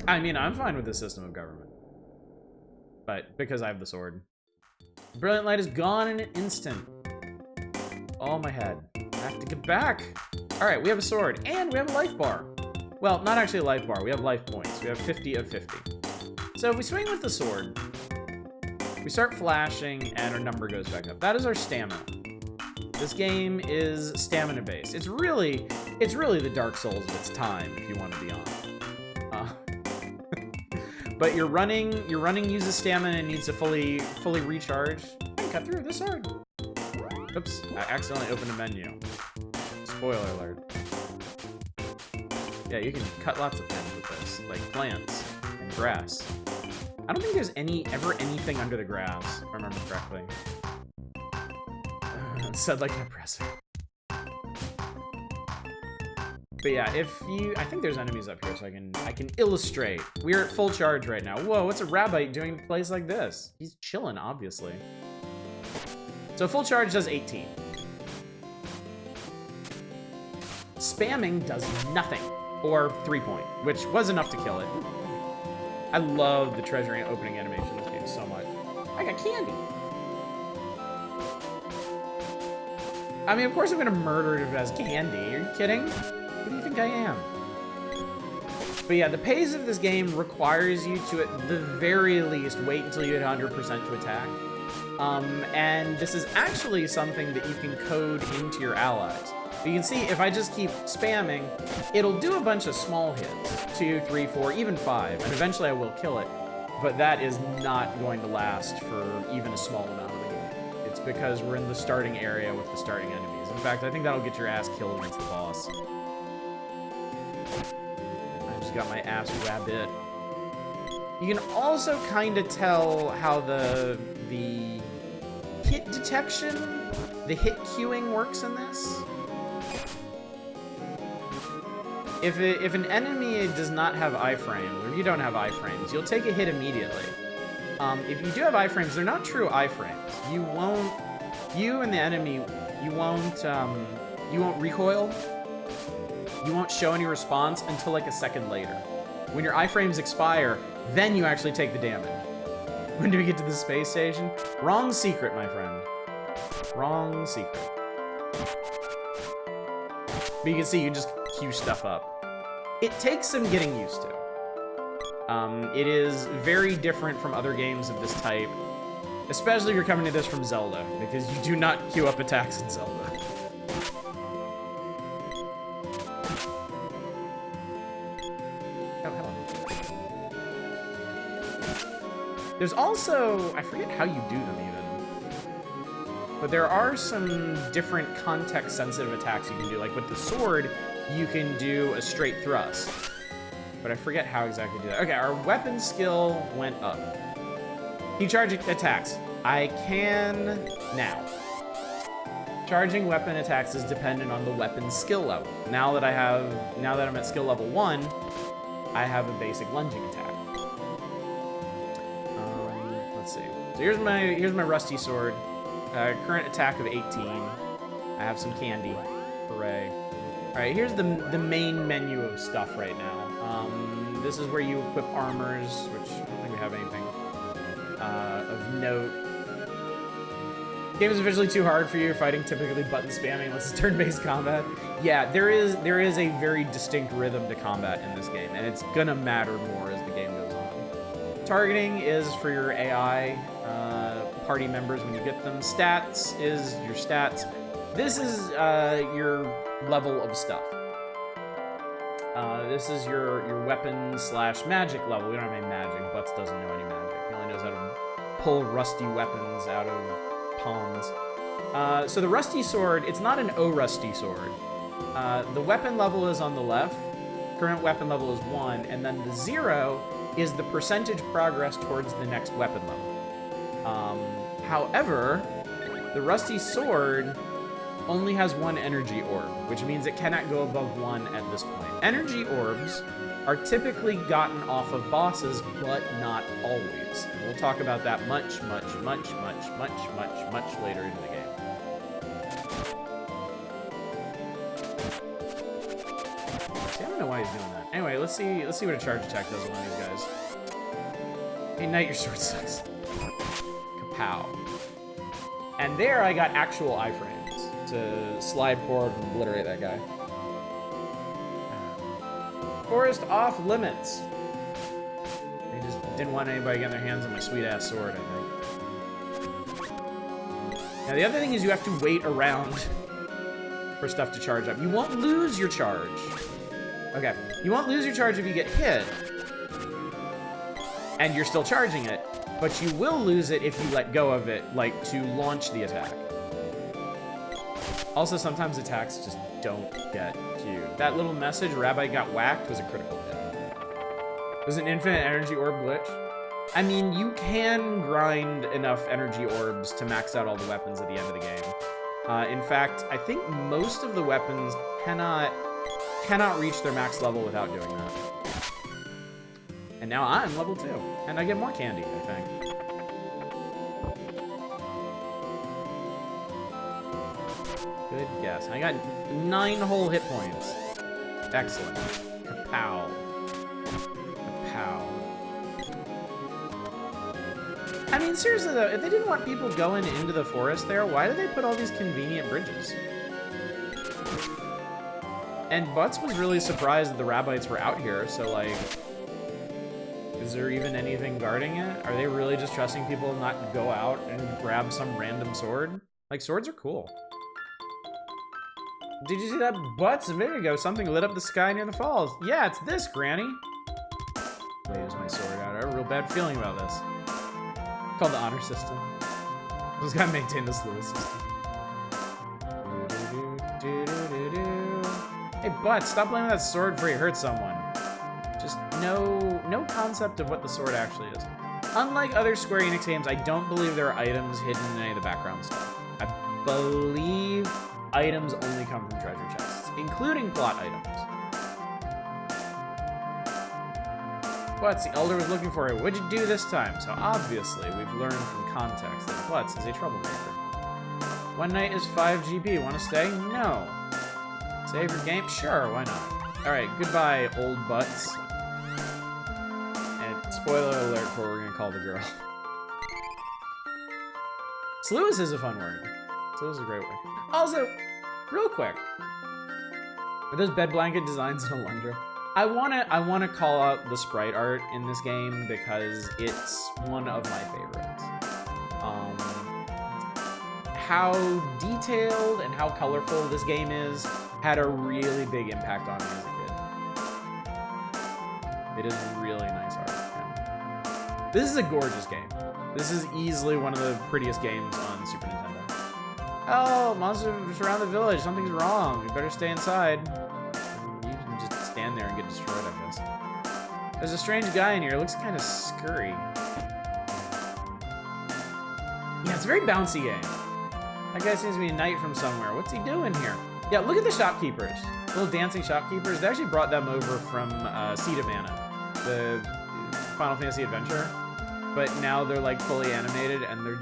I mean, I'm fine with this system of government. But because I have the sword. Brilliant light is gone in an instant. Oh, my head. I have to get back. All right, we have a sword and we have a life bar. Well, not actually a life bar. We have life points. We have 50 of 50. So if we swing with the sword, we start flashing and our number goes back up. That is our stamina. This game is stamina based. It's really the Dark Souls of its time, if you want to be honest. But your running uses stamina and needs to fully recharge. I can cut through this sword. Oops, I accidentally opened a menu. Spoiler alert. Yeah, you can cut lots of things with this, like plants and grass. I don't think there's ever anything under the grass, if I remember correctly. It said like an oppressor. But yeah, I think there's enemies up here, so I can illustrate. We're at full charge right now. Whoa, what's a rabbit doing in a place like this? He's chilling, obviously. So full charge does 18. Spamming does nothing, or 3 point, which was enough to kill it. I love the treasure opening animation in this game so much. I got candy. I mean, of course I'm gonna murder it if it has candy. Are you kidding? Who do you think I am? But yeah, the pace of this game requires you to, at the very least, wait until you hit 100% to attack. And this is actually something that you can code into your allies. But you can see, if I just keep spamming, it'll do a bunch of small hits. 2, 3, 4, even 5. And eventually I will kill it. But that is not going to last for even a small amount of the game. It's because we're in the starting area with the starting enemies. In fact, I think that'll get your ass killed against the boss. I just got my ass rabbit. You can also kind of tell how the hit detection, the hit queuing works in this. If an enemy does not have iframes, or you don't have iframes, you'll take a hit immediately. If you do have iframes, they're not true iframes. You and the enemy, you won't recoil. You won't show any response until like a second later. When your iframes expire, then you actually take the damage. When do we get to the space station? Wrong secret, my friend. Wrong secret. But you can see you just queue stuff up. It takes some getting used to. It is very different from other games of this type, especially if you're coming to this from Zelda, because you do not queue up attacks in Zelda. There's also, I forget how you do them even, but there are some different context-sensitive attacks you can do. Like with the sword, you can do a straight thrust. but I forget how exactly to do that. Okay, our weapon skill went up. Key charge attacks. I can now. Charging weapon attacks is dependent on the weapon skill level. Now that I'm at skill level 1, I have a basic lunging attack. Let's see. So here's my rusty sword. Current attack of 18. I have some candy. Hooray. All right, here's the main menu of stuff right now. This is where you equip armors, which I don't think we have anything of note. Game is officially too hard for you. You're fighting typically button spamming unless it's turn-based combat. Yeah, there is a very distinct rhythm to combat in this game, and it's gonna matter more as the game goes on. Targeting is for your AI party members when you get them. Stats is your stats. This is your level of stuff. This is your weapon / magic level. We don't have any magic. Butts doesn't know any magic. He only knows how to pull rusty weapons out of palms. So the rusty sword, it's not an rusty sword. The weapon level is on the left. Current weapon level is 1, and then the 0 is the percentage progress towards the next weapon level. However, the rusty sword only has 1 energy orb, which means it cannot go above 1 at this point. Energy orbs are typically gotten off of bosses, but not always. And we'll talk about that much later in the game. See, I don't know why he's doing that. Anyway, let's see what a charge attack does with one of these guys. Hey, Knight, your sword sucks. Kapow. And there I got actual iframes to slide forward and obliterate that guy. Forest off limits. They just didn't want anybody getting their hands on my sweet-ass sword, I think. Now, the other thing is you have to wait around for stuff to charge up. You won't lose your charge. Okay, you won't lose your charge if you get hit, and you're still charging it, but you will lose it if you let go of it, like, to launch the attack. Also, sometimes attacks just don't get you. That little message, Rabbi got whacked, was a critical hit. Was an infinite energy orb glitch? I mean, you can grind enough energy orbs to max out all the weapons at the end of the game. In fact, I think most of the weapons cannot reach their max level without doing that. And now I'm level 2, and I get more candy, I think. Good guess. I got 9 whole hit points. Excellent. Kapow. Kapow. I mean, seriously though, if they didn't want people going into the forest there, why did they put all these convenient bridges? And Butts was really surprised that the Rabbites were out here, so like, is there even anything guarding it? Are they really just trusting people not to go out and grab some random sword? Like, swords are cool. Did you see that? Butts a minute ago, something lit up the sky near the falls. Yeah, it's this, Granny. Waves my sword out. I have a real bad feeling about this. Called the honor system. Just gotta maintain the slew system. Hey, Butts, stop playing with that sword before you hurt someone. Just no concept of what the sword actually is. Unlike other Square Enix games, I don't believe there are items hidden in any of the background stuff. I believe items only come from treasure chests, including plot items. Butts, the Elder was looking for it. What'd you do this time? So obviously, we've learned from context that Butts is a troublemaker. One night is 5 GB. Want to stay? No. Save your game? Sure, why not? Alright, goodbye, old Butts. And spoiler alert for what we're gonna call the girl. Sluice is a fun word. Sluice is a great word. Also, real quick, are those bed blanket designs in Alundra? I wanna call out the sprite art in this game because it's one of my favorites. How detailed and how colorful this game is had a really big impact on me as a kid. It is really nice art. Yeah. This is a gorgeous game. This is easily one of the prettiest games on Super Nintendo. Oh, monsters around the village. Something's wrong. We better stay inside. You can just stand there and get destroyed, I guess. There's a strange guy in here. It looks kind of scurry. Yeah, it's a very bouncy game. That guy seems to be a knight from somewhere. What's he doing here? Yeah, look at the shopkeepers. Little dancing shopkeepers. They actually brought them over from Seed of Mana, the Final Fantasy adventure. But now they're like fully animated, and they're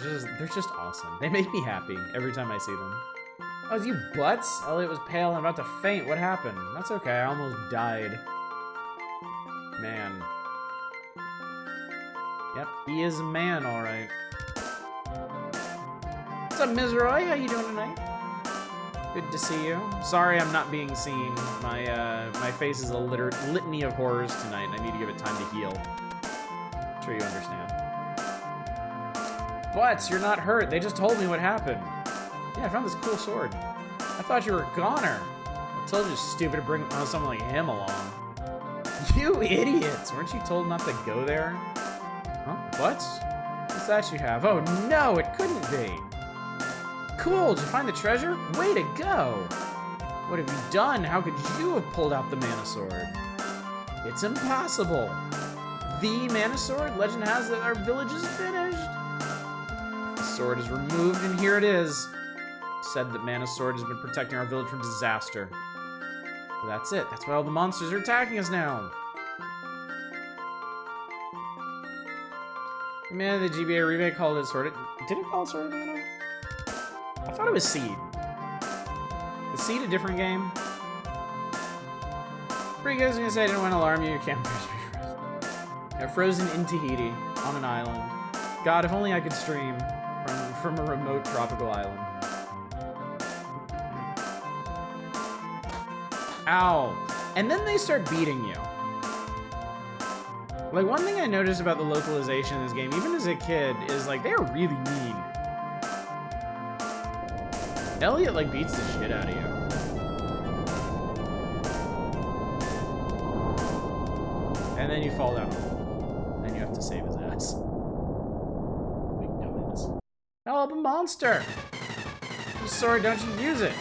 just awesome. They make me happy every time I see them. Oh, it's you butts? Elliot was pale and about to faint. What happened? That's okay. I almost died. Man. Yep, he is a man, all right. What's up, Ms. Roy? How you doing tonight? Good to see you. Sorry I'm not being seen. My face is a litany of horrors tonight, and I need to give it time to heal. I'm sure you understand. Butts, you're not hurt. They just told me what happened. Yeah, I found this cool sword. I thought you were a goner. I told you, stupid, to bring someone like him along. You idiots! Weren't you told not to go there? Huh? Butts? What's that you have? Oh no, it couldn't be. Cool, did you find the treasure? Way to go! What have you done? How could you have pulled out the mana sword? It's impossible. The mana sword? Legend has that our village is finished. The sword is removed, and here it is. Said that mana sword has been protecting our village from disaster. Well, that's it. That's why all the monsters are attacking us now. Man, the GBA remake called it Sword. Did it call it Sword of Mana? I thought it was Seed. Is Seed a different game? Pretty good. I was gonna say I didn't want to alarm you. Your camper's be frozen. Yeah, frozen in Tahiti on an island. God, if only I could stream from a remote tropical island. Ow. And then they start beating you. Like, one thing I noticed about the localization in this game, even as a kid, is, like, they're really mean. Elliot, like, beats the shit out of you. And then you fall down. And you have to save his ass. Big dumbass. Help, a monster! Sorry, don't you use it.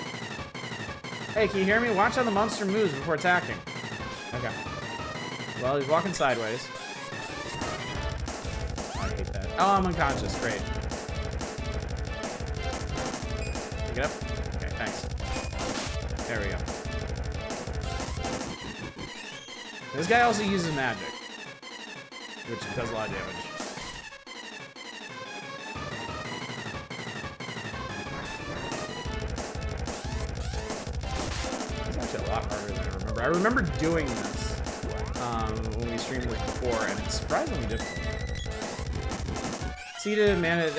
Hey, can you hear me? Watch how the monster moves before attacking. Okay. Well, he's walking sideways. I hate that. Oh, I'm unconscious. Great. Pick it up. Okay, thanks. There we go. This guy also uses magic, which does a lot of damage. It's actually a lot harder than I remember. I remember doing this when we streamed this before, and it's surprisingly difficult. See to manage.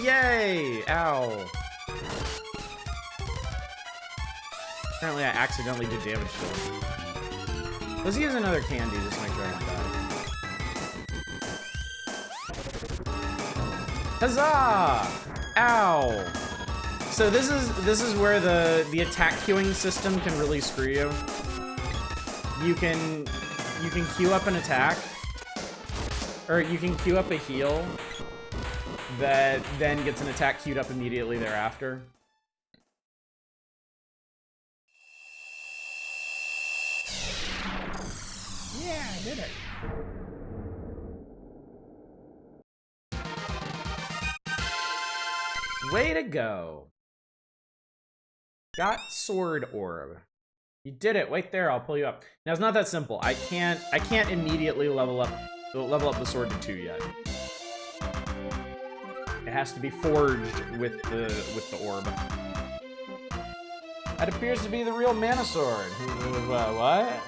Yay! Ow. Apparently, I accidentally did damage to him. Let's use another candy just to make sure I don't die. Huzzah! Ow! So this is where the attack queuing system can really screw you. You can queue up an attack, or you can queue up a heal that then gets an attack queued up immediately thereafter. Yeah, I did it. Way to go. Got sword orb. You did it. Wait there, I'll pull you up. Now it's not that simple. I can't immediately level up the sword to 2 yet. It has to be forged with the orb. That appears to be the real mana sword. What?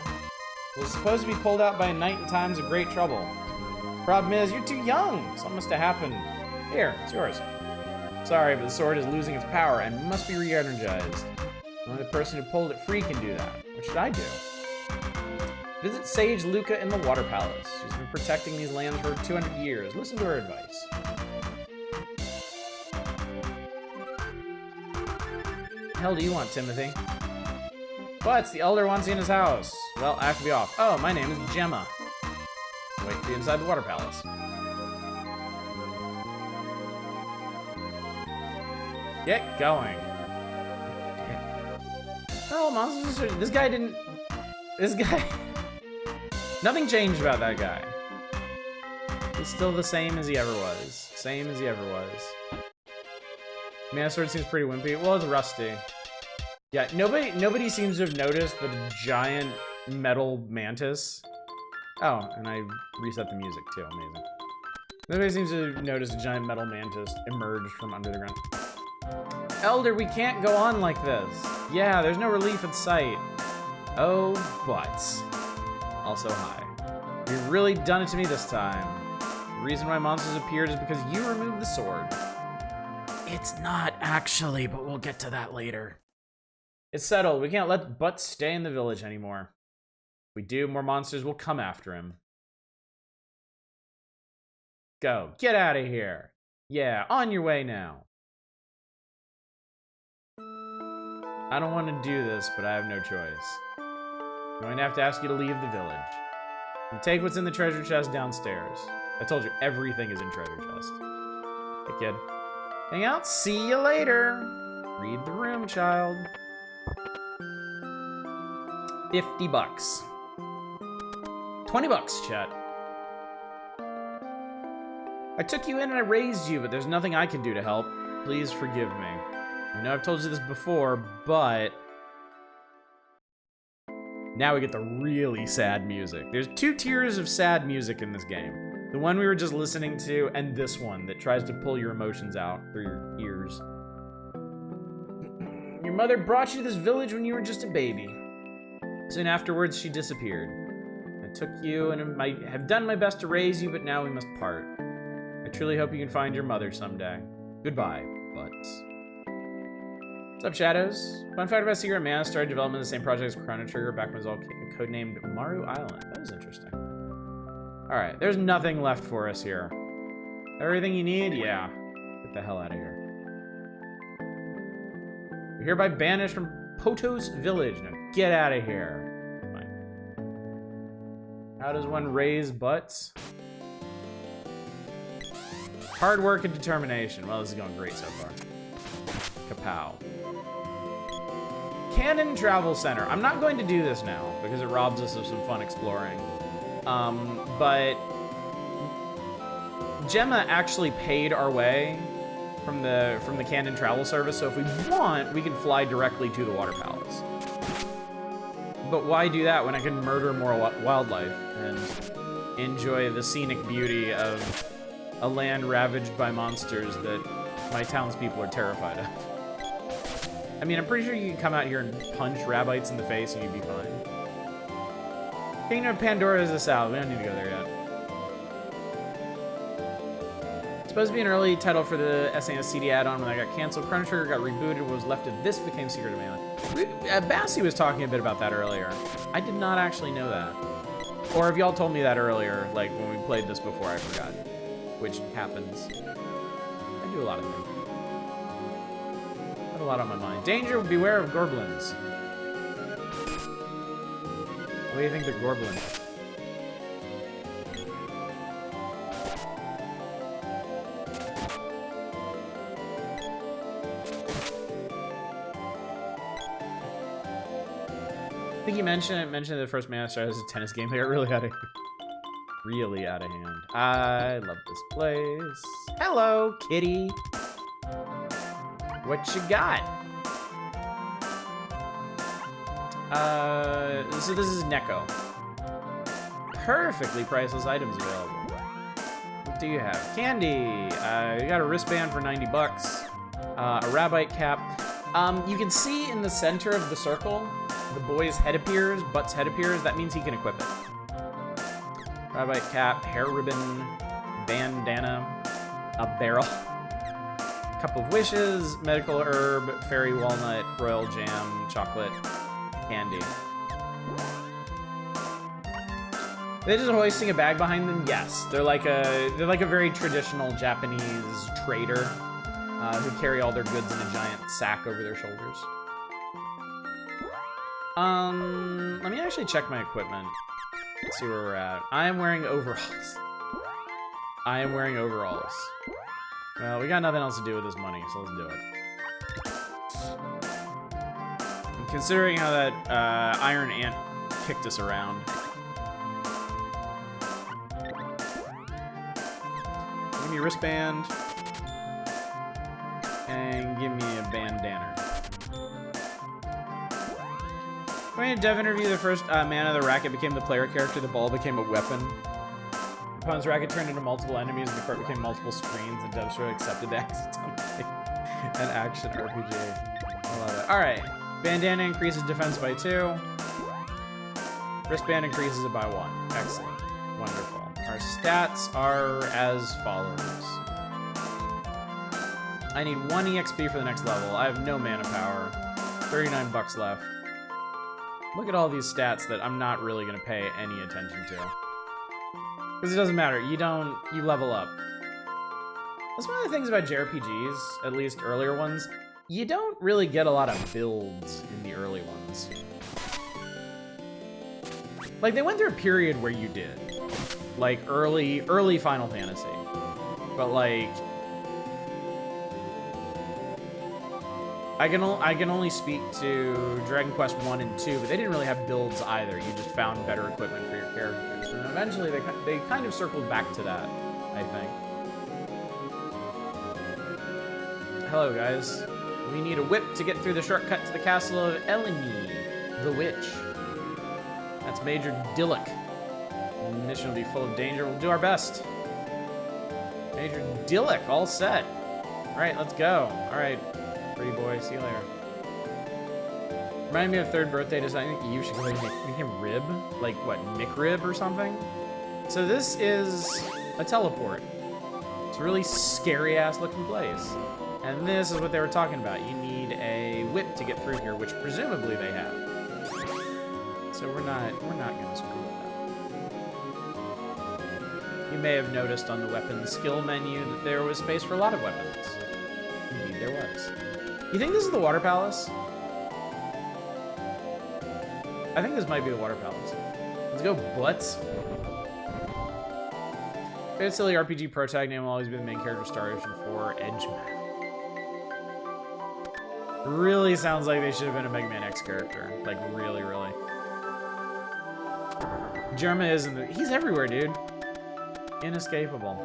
It was supposed to be pulled out by a knight in times of great trouble. Problem is, you're too young. Something must have happened. Here, it's yours. Sorry, but the sword is losing its power and must be re-energized. Only the person who pulled it free can do that. What should I do? Visit Sage Luca in the Water Palace. She's been protecting these lands for 200 years. Listen to her advice. What the hell do you want, Timothy? But the elder wants you in his house. Well, I have to be off. Oh, my name is Gemma. Wait for you inside the Water Palace. Get going. Oh, monsters. This guy didn't. This guy. Nothing changed about that guy. He's still the same as he ever was. Same as he ever was. Man, sword seems pretty wimpy. Well, it's rusty. Yeah, nobody seems to have noticed the giant metal mantis. Oh, and I reset the music too. Amazing. Nobody seems to have noticed a giant metal mantis emerged from under the ground. Elder, we can't go on like this. Yeah, there's no relief in sight. Oh, butts. Also, hi. You've really done it to me this time. The reason why monsters appeared is because you removed the sword. It's not actually, but we'll get to that later. It's settled. We can't let Butts stay in the village anymore. If we do, more monsters will come after him. Go. Get out of here. Yeah, on your way now. I don't want to do this, but I have no choice. I'm going to have to ask you to leave the village. And take what's in the treasure chest downstairs. I told you, everything is in treasure chest. Hey, kid. Hang out. See you later. Read the room, child. 50 bucks. 20 bucks, chat. I took you in and I raised you, but there's nothing I can do to help. Please forgive me. I know I've told you this before, but... now we get the really sad music. There's 2 tiers of sad music in this game. The one we were just listening to, and this one that tries to pull your emotions out through your ears. Your mother brought you to this village when you were just a baby. Soon afterwards, she disappeared. I took you and I have done my best to raise you, but now we must part. I truly hope you can find your mother someday. Goodbye, Butts. What's up, Shadows? Fun fact about Secret Mana started development of the same project as Chrono Trigger back when it was all codenamed Maru Island. That was interesting. Alright, there's nothing left for us here. Everything you need? Yeah. Get the hell out of here. You're hereby banished from Potos Village. Now get out of here. Fine. How does one raise butts? Hard work and determination. Well, this is going great so far. Kapow. Cannon Travel Center. I'm not going to do this now because it robs us of some fun exploring. But Gemma actually paid our way from the Cannon Travel Service, so if we want, we can fly directly to the Water Palace. But why do that when I can murder more wildlife and enjoy the scenic beauty of a land ravaged by monsters that my townspeople are terrified of? I mean, I'm pretty sure you can come out here and punch rabbits in the face and you'd be fine. Kingdom of Pandora is the south. We don't need to go there yet. It's supposed to be an early title for the SNES CD add-on when that got canceled. Chrono Trigger got rebooted. What was left of this became Secret of Mana. Bassie was talking a bit about that earlier. I did not actually know that. Or if y'all told me that earlier, like when we played this before, I forgot. Which happens. I do a lot of things. I have a lot on my mind. Danger, beware of Gorblins. What do you think they're Gorblins? I think you mentioned the first Mana Star as a tennis game. They got really out of hand. I love this place. Hello, kitty. What you got? So this is Neko. Perfectly priceless items available. What do you have? Candy. You got a wristband for 90 bucks. A rabbite cap. You can see in the center of the circle, the boy's head appears, Butt's head appears. That means he can equip it. Rabbite cap, hair ribbon, bandana, a barrel. Cup of wishes, medical herb, fairy walnut, royal jam, chocolate, candy. They're just hoisting a bag behind them? Yes. They're like a very traditional Japanese trader who carry all their goods in a giant sack over their shoulders. Let me actually check my equipment. Let's see where we're at. I am wearing overalls. I am wearing overalls. Well, we got nothing else to do with this money, so let's do it. Considering how that Iron Ant kicked us around. Give me a wristband. And give me a bandana. When in a dev interview, the first man of the racket became the player character. The ball became a weapon. Opponent's racket turned into multiple enemies, and the court became multiple screens. And dev sort of accepted the accidentally. An action RPG. I love it. All right. Bandana increases defense by 2. Wristband increases it by 1. Excellent. Wonderful. Our stats are as follows. I need 1 EXP for the next level. I have no mana power. 39 bucks left. Look at all these stats that I'm not really going to pay any attention to. Because it doesn't matter. You level up. That's one of the things about JRPGs, at least earlier ones. You don't really get a lot of builds in the early ones. Like, they went through a period where you did. Like, early Final Fantasy. But, like... I can only speak to Dragon Quest 1 and 2, but they didn't really have builds either. You just found better equipment for your characters. And eventually, they kind of circled back to that, I think. Hello, guys. We need a whip to get through the shortcut to the castle of Eleni, the witch. That's Major Dillick. The mission will be full of danger. We'll do our best. Major Dillick, all set. All right, let's go. All right, pretty boy. See you later. Remind me of 3rd birthday design. I think you should go ahead and make him Rib. Like, what, McRib or something? So this is a teleport. It's a really scary-ass looking place. And this is what they were talking about. You need a whip to get through here, which presumably they have. So we're not gonna screw with that. You may have noticed on the weapons skill menu that there was space for a lot of weapons. Indeed, there was. You think this is the Water Palace? I think this might be the Water Palace. Let's go, butts. Favorite silly RPG pro tag name will always be the main character Star Ocean 4 Edgeman. Really sounds like they should have been a Mega Man X character. Like, really, really. Jerma is in the... He's everywhere, dude. Inescapable.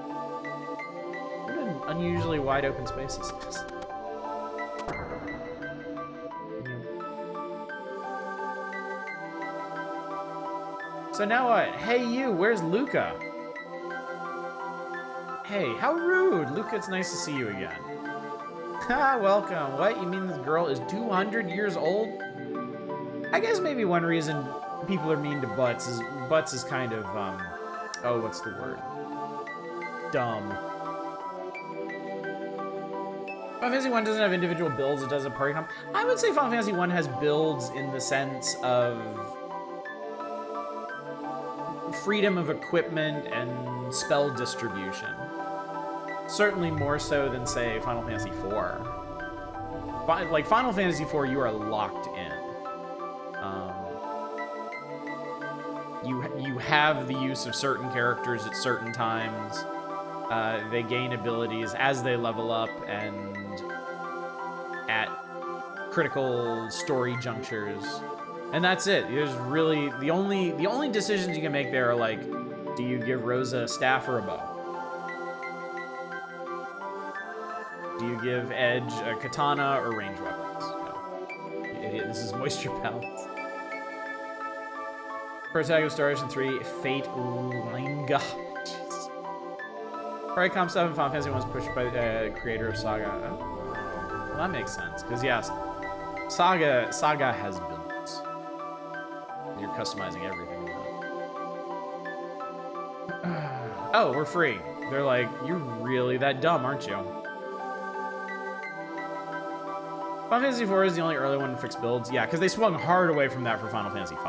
What an unusually wide open space this is. So now what? Hey, you, where's Luca? Hey, how rude. Luca, it's nice to see you again. Ha, welcome. What? You mean this girl is 200 years old? I guess maybe one reason people are mean to Butts is kind of, oh, what's the word? Dumb. Final Fantasy 1 doesn't have individual builds, it does a party comp. I would say Final Fantasy 1 has builds in the sense of freedom of equipment and spell distribution. Certainly more so than, say, Final Fantasy IV. Like, Final Fantasy IV, you are locked in. You have the use of certain characters at certain times. They gain abilities as they level up and at critical story junctures. And that's it. There's really... The only decisions you can make there are, like, do you give Rosa a staff or a bow? Do you give Edge a katana or ranged weapons? No. You idiot, this is Moisture Palace. Protagonist Star Ocean 3, Fate Linga. Jesus. Probably Comp 7 Final Fantasy 1 was pushed by the creator of Saga. Oh. Well, that makes sense, because yes, Saga has builds. You're customizing everything with that. Oh, we're free. They're like, you're really that dumb, aren't you? Final Fantasy IV is the only early one to fix builds. Yeah, because they swung hard away from that for Final Fantasy V.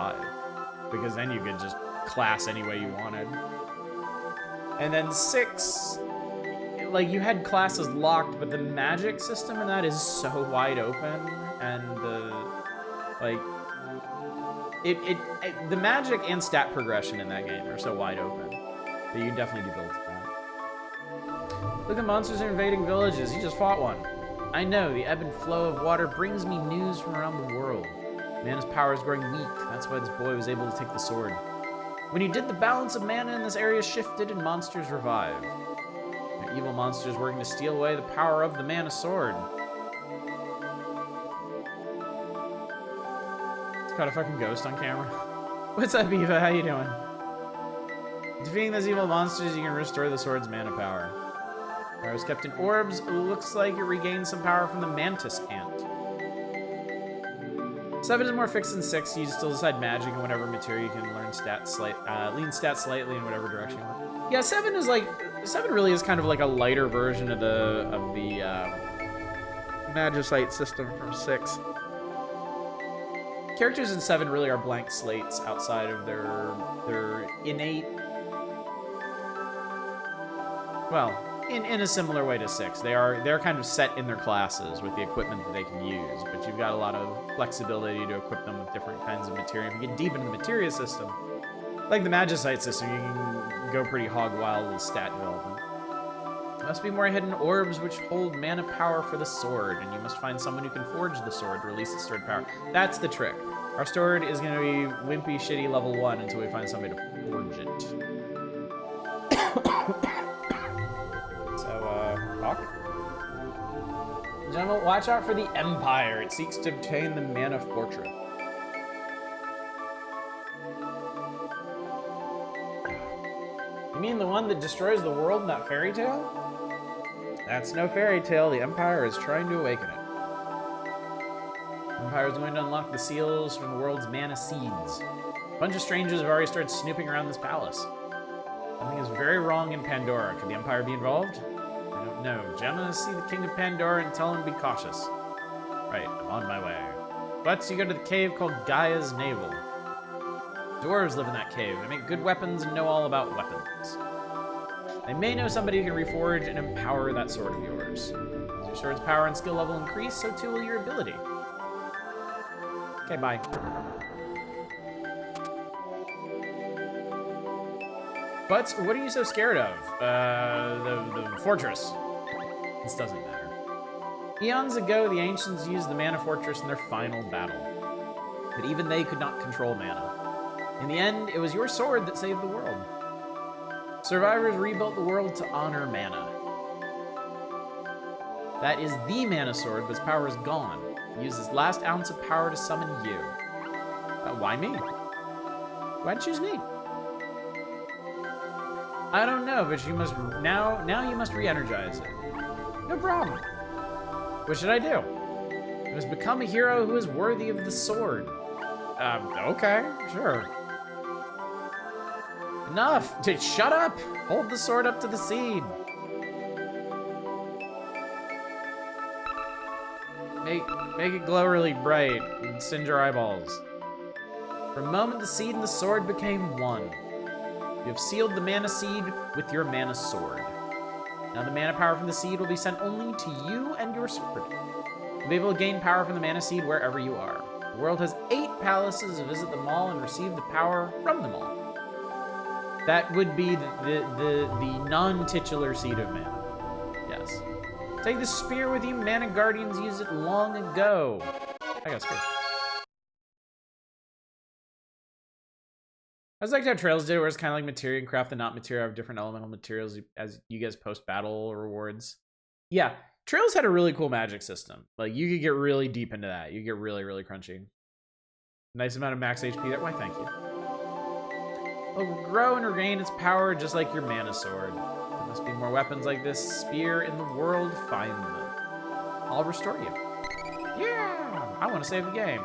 Because then you could just class any way you wanted. And then 6, like, you had classes locked, but the magic system in that is so wide open. And the, like, the magic and stat progression in that game are so wide open that you can definitely do builds for that. Look at monsters invading villages. You just fought one. I know, the ebb and flow of water brings me news from around the world. Mana's power is growing weak. That's why this boy was able to take the sword. When you did, the balance of mana in this area shifted and monsters revived. evil monsters working to steal away the power of the Mana Sword. It's got a fucking ghost on camera. What's up, Eva? How you doing? Defeating those evil monsters, you can restore the sword's mana power. Power is kept in orbs. Looks like it regains some power from the Mantis Ant. 7 is more fixed than 6. You still decide magic and whatever material you can learn lean stats slightly in whatever direction you want. Yeah, 7 is like 7 really is kind of like a lighter version of the Magicite system from 6. Characters in 7 really are blank slates outside of their innate. Well, in a similar way to 6, they're kind of set in their classes with the equipment that they can use, but you've got a lot of flexibility to equip them with different kinds of material. If you get deep into the materia system, like the Magicite system, you can go pretty hog wild with stat development. There must be more hidden orbs which hold mana power for the sword, and you must find someone who can forge the sword to release its sword power. That's the trick. Our sword is going to be wimpy, shitty level 1 until we find somebody to forge it. Gentlemen, watch out for the Empire. It seeks to obtain the Mana Fortress. You mean the one that destroys the world in that fairy tale? That's no fairy tale. The Empire is trying to awaken it. The Empire is going to unlock the seals from the world's mana seeds. A bunch of strangers have already started snooping around this palace. Something is very wrong in Pandora. Could the Empire be involved? I don't know. Gemma, see the King of Pandora and tell him to be cautious. Right, I'm on my way. But you go to the cave called Gaia's Navel. Dwarves live in that cave. They make good weapons and know all about weapons. They may know somebody who can reforge and empower that sword of yours. As your sword's power and skill level increase, so too will your ability. Okay, bye. But what are you so scared of? The fortress. This doesn't matter. Eons ago, the ancients used the Mana Fortress in their final battle. But even they could not control mana. In the end, it was your sword that saved the world. Survivors rebuilt the world to honor mana. That is the Mana Sword, but its power is gone. It used its last ounce of power to summon you. Why me? Why'd you choose me? I don't know, but you must now you must re-energize it. No problem. What should I do? You must become a hero who is worthy of the sword. Okay, sure. Enough! Shut up! Hold the sword up to the seed. Make it glow really bright and singe your eyeballs. For a moment, the seed and the sword became one. You have sealed the mana seed with your mana sword. Now the mana power from the seed will be sent only to you and your sword. You'll be able to gain power from the mana seed wherever you are. The world has 8 palaces. Visit them all and receive the power from them all. That would be the non-titular seed of mana. Yes. Take the spear with you. Mana Guardians used it long ago. I got a spear. I just liked how Trails did, where it's kind of like materia and craft and not materia have different elemental materials as you guys post-battle rewards. Yeah, Trails had a really cool magic system. Like, you could get really deep into that. You could get really, really crunchy. Nice amount of max HP there. Why, thank you. It will grow and regain its power just like your mana sword. There must be more weapons like this spear in the world. Find them. I'll restore you. Yeah! I want to save the game.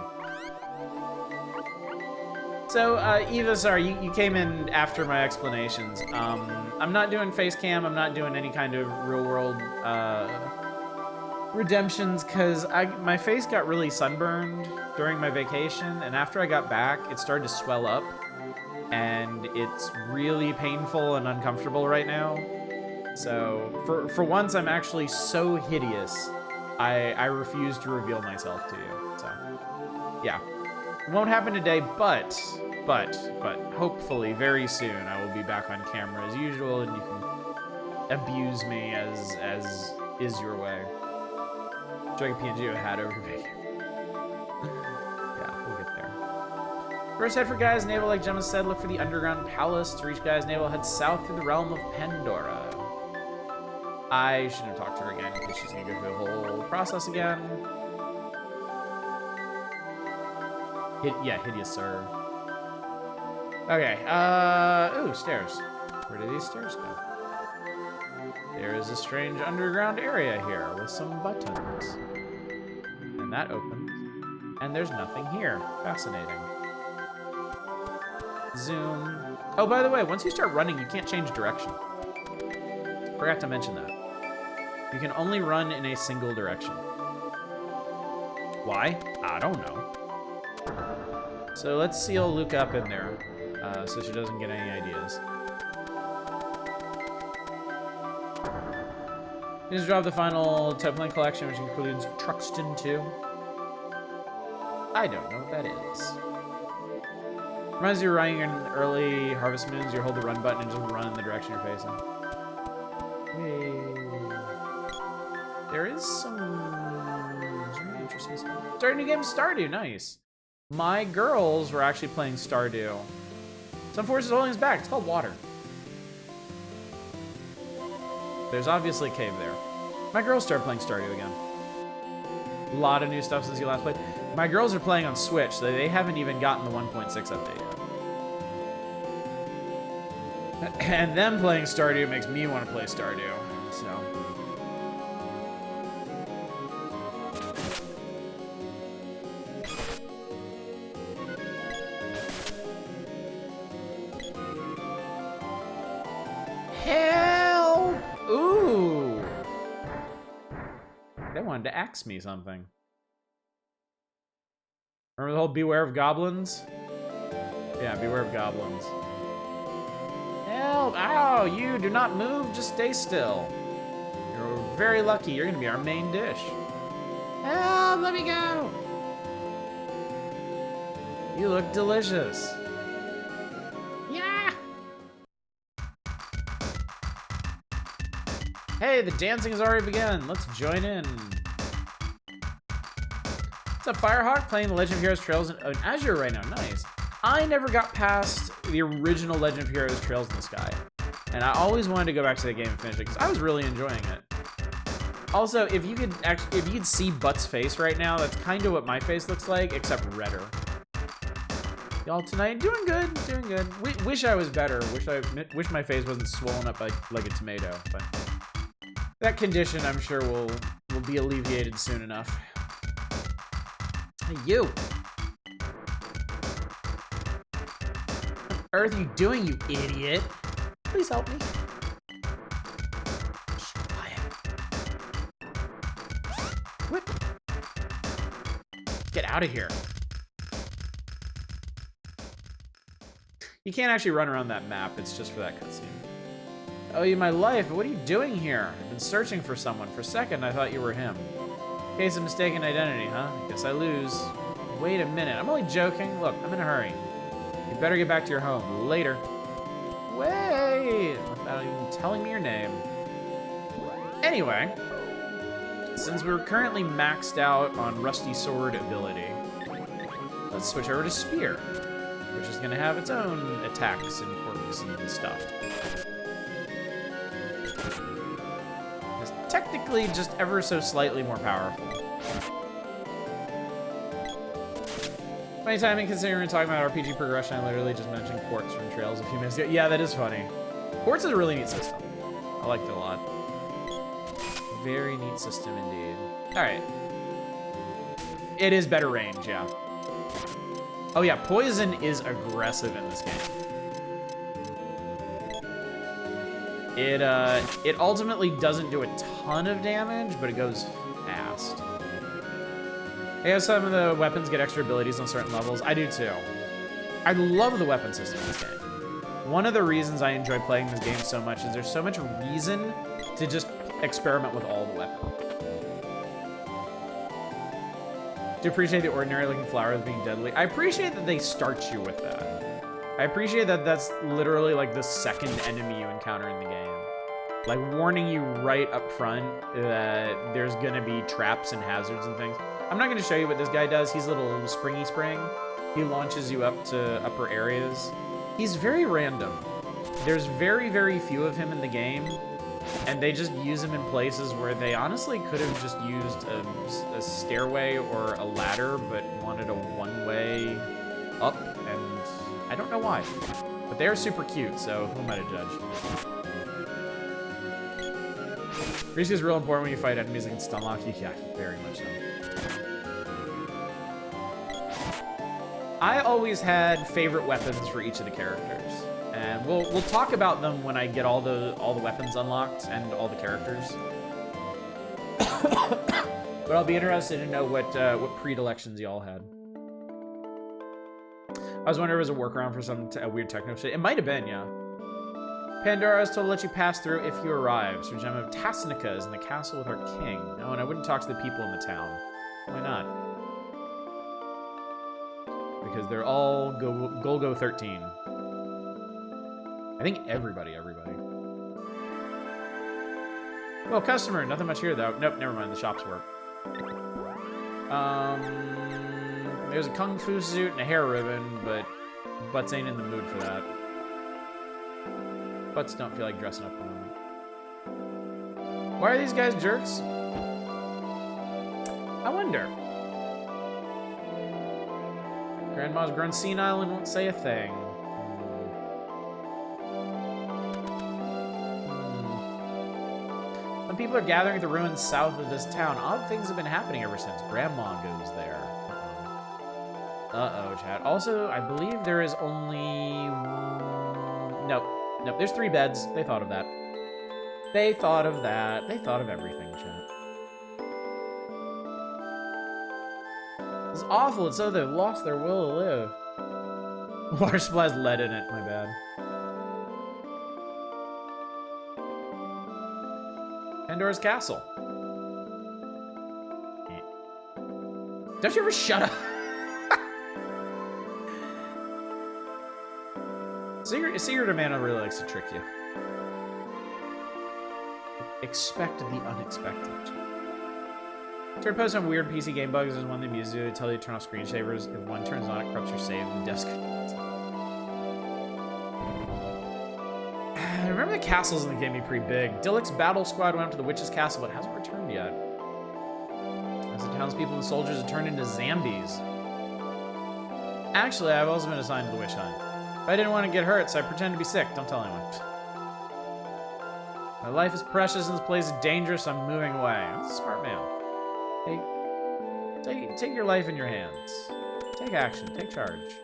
So, Eva, sorry, you came in after my explanations. I'm not doing face cam. I'm not doing any kind of real-world redemptions, because my face got really sunburned during my vacation, and after I got back, it started to swell up, and it's really painful and uncomfortable right now. So, for once, I'm actually so hideous, I refuse to reveal myself to you. So, yeah. It won't happen today, but hopefully very soon I will be back on camera as usual, and you can abuse me as is your way. Drag a PNG hat over vacation. Yeah, we'll get there. First, head for Gaia's Navel, like Gemma said. Look for the underground palace. To reach Gaia's Navel, head south through the realm of Pandora. I shouldn't have talked to her again because she's gonna go through the whole process again. Yeah, hideous, sir. Okay, ooh, stairs. Where do these stairs go? There is a strange underground area here with some buttons. And that opens. And there's nothing here. Fascinating. Zoom. Oh, by the way, once you start running, you can't change direction. Forgot to mention that. You can only run in a single direction. Why? I don't know. So let's seal Luca up in there, so she doesn't get any ideas. Just drop the final Topline collection, which includes Truxton 2. I don't know what that is. Reminds you of running in early Harvest Moons. You hold the run button and just run in the direction you're facing. Yay. There is some interesting stuff. Start a new game, Stardew. Nice. My girls were actually playing Stardew. Some force is holding us back. It's called water. There's obviously a cave there. My girls started playing Stardew again. A lot of new stuff since you last played. My girls are playing on Switch, so they haven't even gotten the 1.6 update yet. And them playing Stardew makes me want to play Stardew, so. Help! Ooh! They wanted to axe me something. Remember the whole beware of goblins? Yeah, beware of goblins. Help! Ow! You do not move, just stay still. You're very lucky. You're gonna be our main dish. Help! Let me go! You look delicious. Yeah! Hey, the dancing has already begun. Let's join in. What's up, Firehawk? Playing the Legend of Heroes Trails in Azure right now. Nice. I never got past the original Legend of Heroes Trails in the Sky. And I always wanted to go back to the game and finish it because I was really enjoying it. Also, if you could see Butt's face right now, that's kind of what my face looks like, except redder. Y'all tonight, doing good, doing good. Wish I was better. Wish my face wasn't swollen up like a tomato. But that condition, I'm sure, will be alleviated soon enough. Hey, you! What on earth are you doing, you idiot? Please help me. Shh, quiet. Whip. Get out of here. You can't actually run around that map. It's just for that cutscene. Oh, you my life, but what are you doing here? I've been searching for someone. For a second, I thought you were him. Case of mistaken identity, huh? Guess I lose. Wait a minute. I'm only joking. Look, I'm in a hurry. You better get back to your home. Later. Wait! Without even telling me your name. Anyway, since we're currently maxed out on Rusty Sword ability, let's switch over to Spear, which is going to have its own attacks and quirks and stuff. It's technically just ever so slightly more powerful. Funny timing considering we're talking about RPG progression, I literally just mentioned Quartz from Trails a few minutes ago. Yeah, that is funny. Quartz is a really neat system. I liked it a lot. Very neat system indeed. Alright. It is better range, yeah. Oh yeah, poison is aggressive in this game. It ultimately doesn't do a ton of damage, but it goes fast. I guess some of the weapons get extra abilities on certain levels. I do too. I love the weapon system in this game. One of the reasons I enjoy playing this game so much is there's so much reason to just experiment with all the weapons. Do appreciate the ordinary looking flowers being deadly. I appreciate that they start you with that. I appreciate that that's literally like the second enemy you encounter in the game. Like warning you right up front that there's gonna be traps and hazards and things. I'm not gonna show you what this guy does. He's a little springy spring. He launches you up to upper areas. He's very random. There's very, very few of him in the game. and they just use them in places where they honestly could have just used a stairway or a ladder, but wanted a one-way up, and I don't know why. But they're super cute, so who am I to judge? Risk is real important when you fight enemies against unlock you. Yeah, very much so. I always had favorite weapons for each of the characters, and we'll talk about them when I get all the weapons unlocked and all the characters. But I'll be interested to know what predilections y'all had. I was wondering if it was a workaround for some weird techno shit. It might have been, yeah. Pandora is told to let you pass through if you arrive. So Gem of Tasnica is in the castle with our king. Oh, and I wouldn't talk to the people in the town. Why not? Because they're all Golgo 13. I think everybody. Well, customer, nothing much here though. Nope, never mind, the shop's work. There's a kung fu suit and a hair ribbon, but Butts ain't in the mood for that. Butts don't feel like dressing up at the moment. Why are these guys jerks? I wonder. Grandma's grown senile and won't say a thing. Some people are gathering at the ruins south of this town. Odd things have been happening ever since Grandma goes there. Uh-oh, chat. Also, I believe there is only... Nope, there's 3 beds. They thought of that. They thought of that. They thought of everything, chat. It's awful. It's so they've lost their will to live. Water supply has lead in it. My bad. Pandora's Castle. Don't you ever shut up? Secret Amanda really likes to trick you. Expect the unexpected. Turn post on weird PC game bugs is one of them uses to tell you to turn off screensavers. If one turns on, it corrupts your save and desk. I remember the castles in the game be pretty big. Dillick's battle squad went up to the witch's castle, but hasn't returned yet. As the townspeople and soldiers have turned into zombies. Actually, I've also been assigned to the witch hunt. I didn't want to get hurt, so I pretend to be sick. Don't tell anyone. My life is precious and this place is dangerous, so I'm moving away. That's a smart man. Take your life in your hands. Take action. Take charge.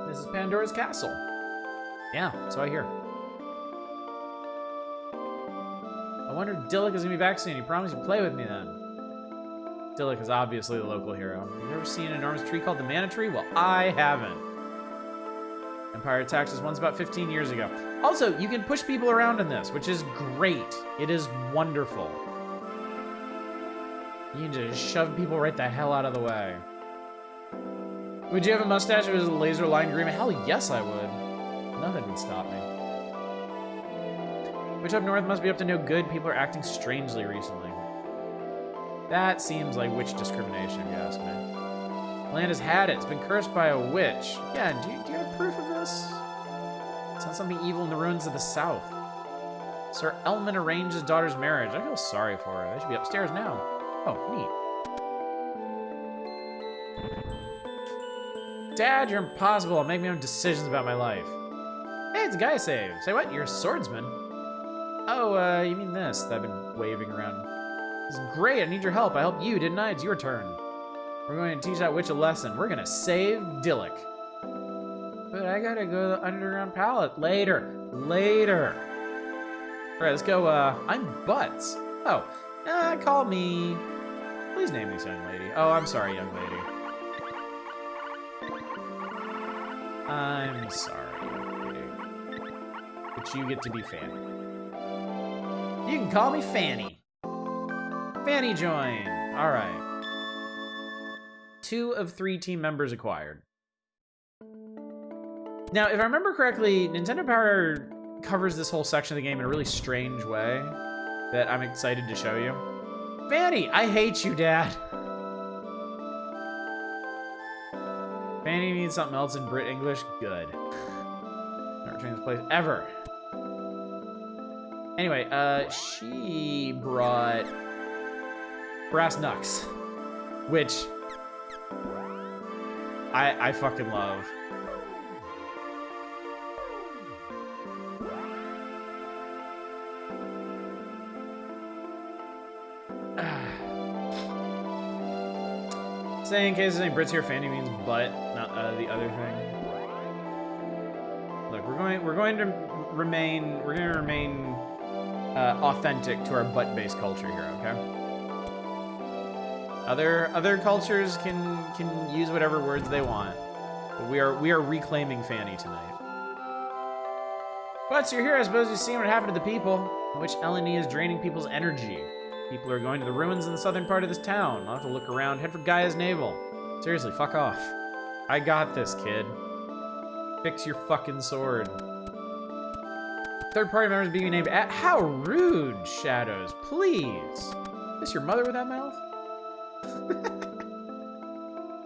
This is Pandora's Castle. Yeah, so I hear. I wonder if Dillick is going to be back soon. He promised he'd play with me then. Dillick is obviously the local hero. You've ever seen an enormous tree called the Mana Tree? Well, I haven't. Empire attacked us once about 15 years ago. Also, you can push people around in this, which is great. It is wonderful. You can just shove people right the hell out of the way. Would you have a mustache if it was a laser line green? Hell yes, I would. Nothing would stop me. Witch up north must be up to no good. People are acting strangely recently. That seems like witch discrimination, if you ask me. Land has had it. It's been cursed by a witch. Yeah, do you have proof of this? It's not something evil in the ruins of the south. Sir Elman arranged his daughter's marriage. I feel sorry for her. They should be upstairs now. Oh, neat. Dad, you're impossible. I'll make my own decisions about my life. Hey, it's a guy save. Say what? You're a swordsman? Oh, you mean this that I've been waving around. This is great. I need your help. I helped you, didn't I? It's your turn. We're going to teach that witch a lesson. We're going to save Dillick. But I gotta go to the underground pallet. Later. Alright, let's go. I'm Butts. Oh, call me. Please name this young lady. Oh, I'm sorry, young lady. I'm sorry, young lady. But you get to be Fanny. You can call me Fanny. Fanny join. Alright. 2 of 3 team members acquired. Now, if I remember correctly, Nintendo Power covers this whole section of the game in a really strange way that I'm excited to show you. Fanny, I hate you, Dad. Fanny needs something else in Brit English? Good. Never change this place ever. Anyway, she brought brass knucks, which I fucking love. Say in case there's any Brits here, Fanny means butt, not the other thing. Look, we're going to remain authentic to our butt-based culture here, okay? Other cultures can use whatever words they want, but we are reclaiming Fanny tonight. But you're here, I suppose you've seen what happened to the people, in which LNE is draining people's energy. People are going to the ruins in the southern part of this town. I'll have to look around, head for Gaia's navel. Seriously, fuck off. I got this, kid. Fix your fucking sword. Third party members being named at. How rude, Shadows. Please. Is this your mother with that mouth?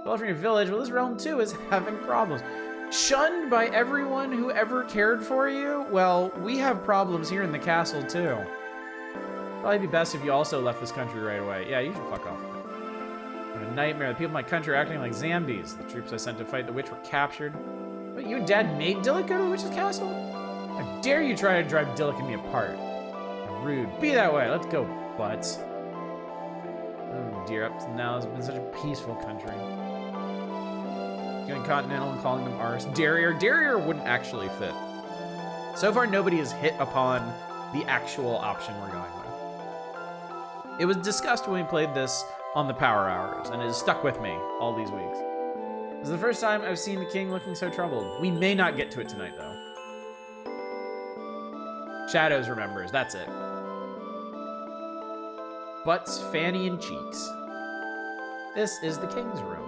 Well, from your village, well, this realm too is having problems. Shunned by everyone who ever cared for you? Well, we have problems here in the castle too. Probably be best if you also left this country right away. Yeah, you should fuck off. What a nightmare. The people in my country are acting like zombies. The troops I sent to fight the witch were captured. But you and Dad made Dillik go to the witch's castle? How dare you try to drive Dillik and me apart? How rude. Be that way. Let's go, butts. Oh dear, up to now it's been such a peaceful country. Going continental and calling them ours. Derrier wouldn't actually fit. So far, nobody has hit upon the actual option we're going with. It was discussed when we played this on the Power Hours, and it has stuck with me all these weeks. This is the first time I've seen the king looking so troubled. We may not get to it tonight, though. Shadows remembers, that's it. Butts, Fanny, and cheeks. This is the king's room.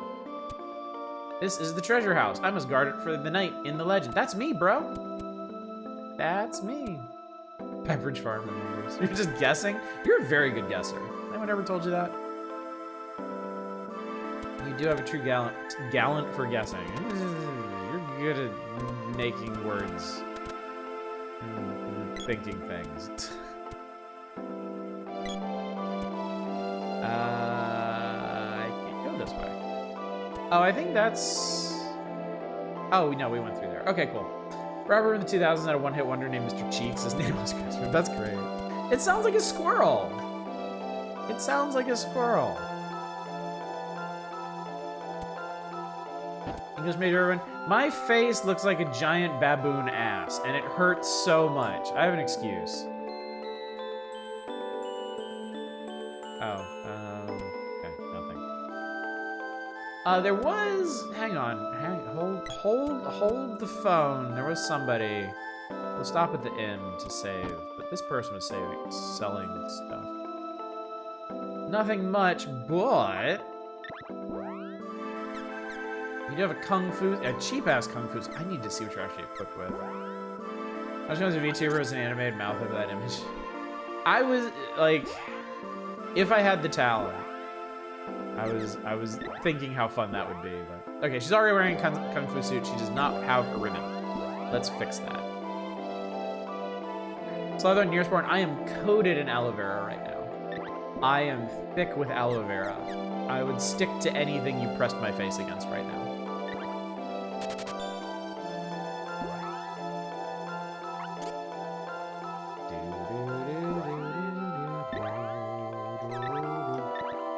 This is the treasure house. I must guard it for the night in the legend. That's me, bro. That's me. Pepperidge Farm remembers. You're just guessing? You're a very good guesser. Anyone ever told you that? You do have a true gallant for guessing. You're good at making words and thinking things. I can't go this way. Oh, I think that's... Oh, no, we went through there. Okay, cool. Robert in the 2000s had a one-hit wonder named Mr. Cheeks. His name was Christmas. That's great. It sounds like a squirrel. It sounds like a squirrel. English Major Irwin. My face looks like a giant baboon ass, and it hurts so much. I have an excuse. Oh, okay, nothing. There was, hang on, hold the phone. There was somebody. We'll stop at the inn to save, but this person was selling stuff. Nothing much, but you do have a cheap-ass kung fu. I need to see what you're actually equipped with. I was going to VTuber with an animated mouth of that image. I was, like, if I had the talent, I was thinking how fun that would be, but... Okay, she's already wearing a kung fu suit. She does not have a ribbon. Let's fix that. Slather and Nearsport, I am coated in aloe vera right now. I am thick with aloe vera. I would stick to anything you pressed my face against right now.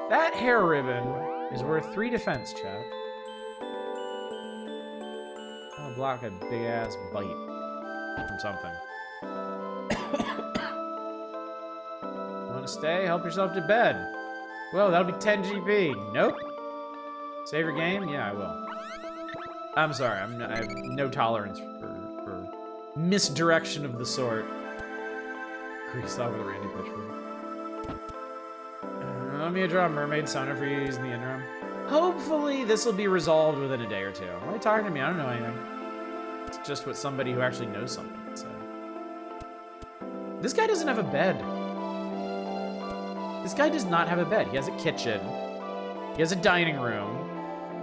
That hair ribbon is worth 3 defense, chat. I'll block a big ass bite from something. Want to stay? Help yourself to bed. Well, that'll be 10 GP. Nope. Save your game? Yeah, I will. I'm sorry. I have no tolerance for misdirection of the sort. Grease off with a Randy Pitchford. Let me draw a mermaid sauna for you using the interim. Hopefully this will be resolved within a day or two. Why are you talking to me? I don't know anything. It's just what somebody who actually knows something would say. This guy doesn't have a bed. This guy does not have a bed. He has a kitchen. He has a dining room.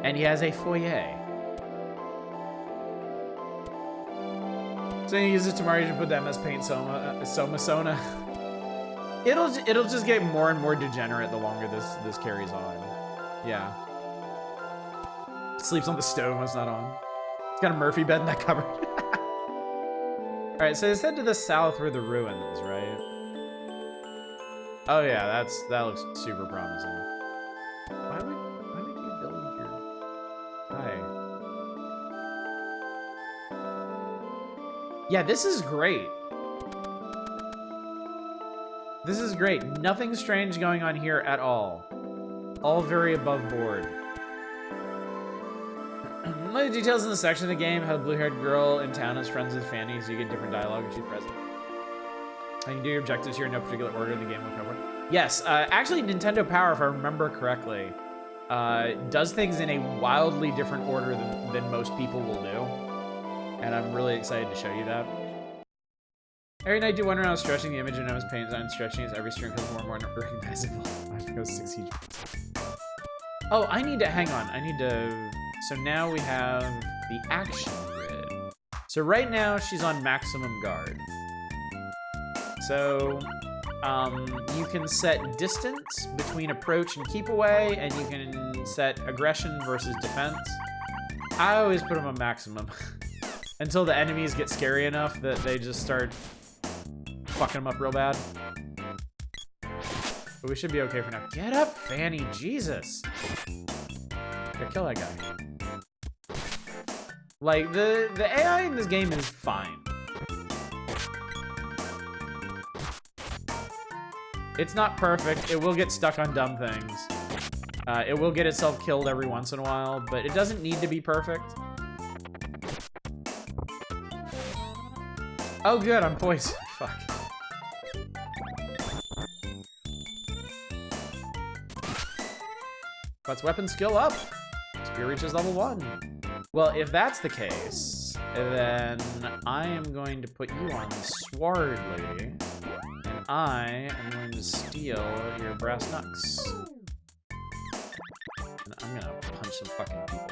And he has a foyer. So you use it tomorrow, you should put the MS Paint Sona. It'll just get more and more degenerate the longer this carries on. Yeah. Sleeps on the stove when it's not on. It's got a Murphy bed in that cupboard. Alright, so let's head to the south where the ruins, right? Oh yeah, that looks super promising. Why would you build here? Hi. Yeah, this is great. This is great. Nothing strange going on here at all. All very above board. One of the details in the section of the game, how the blue-haired girl in town is friends with Fanny, so you get different dialogue when she's present. And you can do your objectives here in no particular order in the game will cover. Yes, actually Nintendo Power, if I remember correctly, does things in a wildly different order than most people will do. And I'm really excited to show you that. Every night I do wonder when I was stretching the image and I was paint design stretching as every string becomes more and more recognizable. I think it was 6 each. Oh, I need to, hang on. I need to, so now we have the action grid. So right now she's on maximum guard. So you can set distance between approach and keep away, and you can set aggression versus defense. I always put them on maximum until the enemies get scary enough that they just start fucking them up real bad. But we should be okay for now. Get up, Fanny, Jesus. Yeah, kill that guy. Like, the AI in this game is fine. It's not perfect. It will get stuck on dumb things. It will get itself killed every once in a while, but it doesn't need to be perfect. Oh, good, I'm poisoned. Fuck. Let's weapon skill up. Spear reaches level 1. Well, if that's the case, then I am going to put you on Sword Lady. And I am going to steal your brass knucks. And I'm gonna punch some fucking people.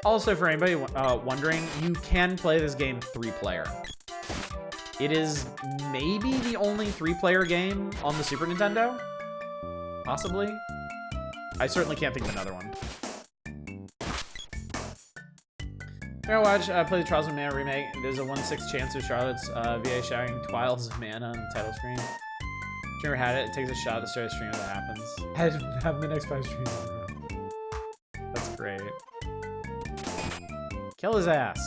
Also, for anybody wondering, you can play this game 3-player. It is maybe the only 3-player game on the Super Nintendo. Possibly. I certainly can't think of another one. When I watch play the Trials of Mana remake, there's a 1/6 chance of Charlotte's VA shouting Trials of Mana on the title screen. If you ever had it, it takes a shot at the start of the stream if that happens. Have the next 5 streams in a row. That's great. Kill his ass.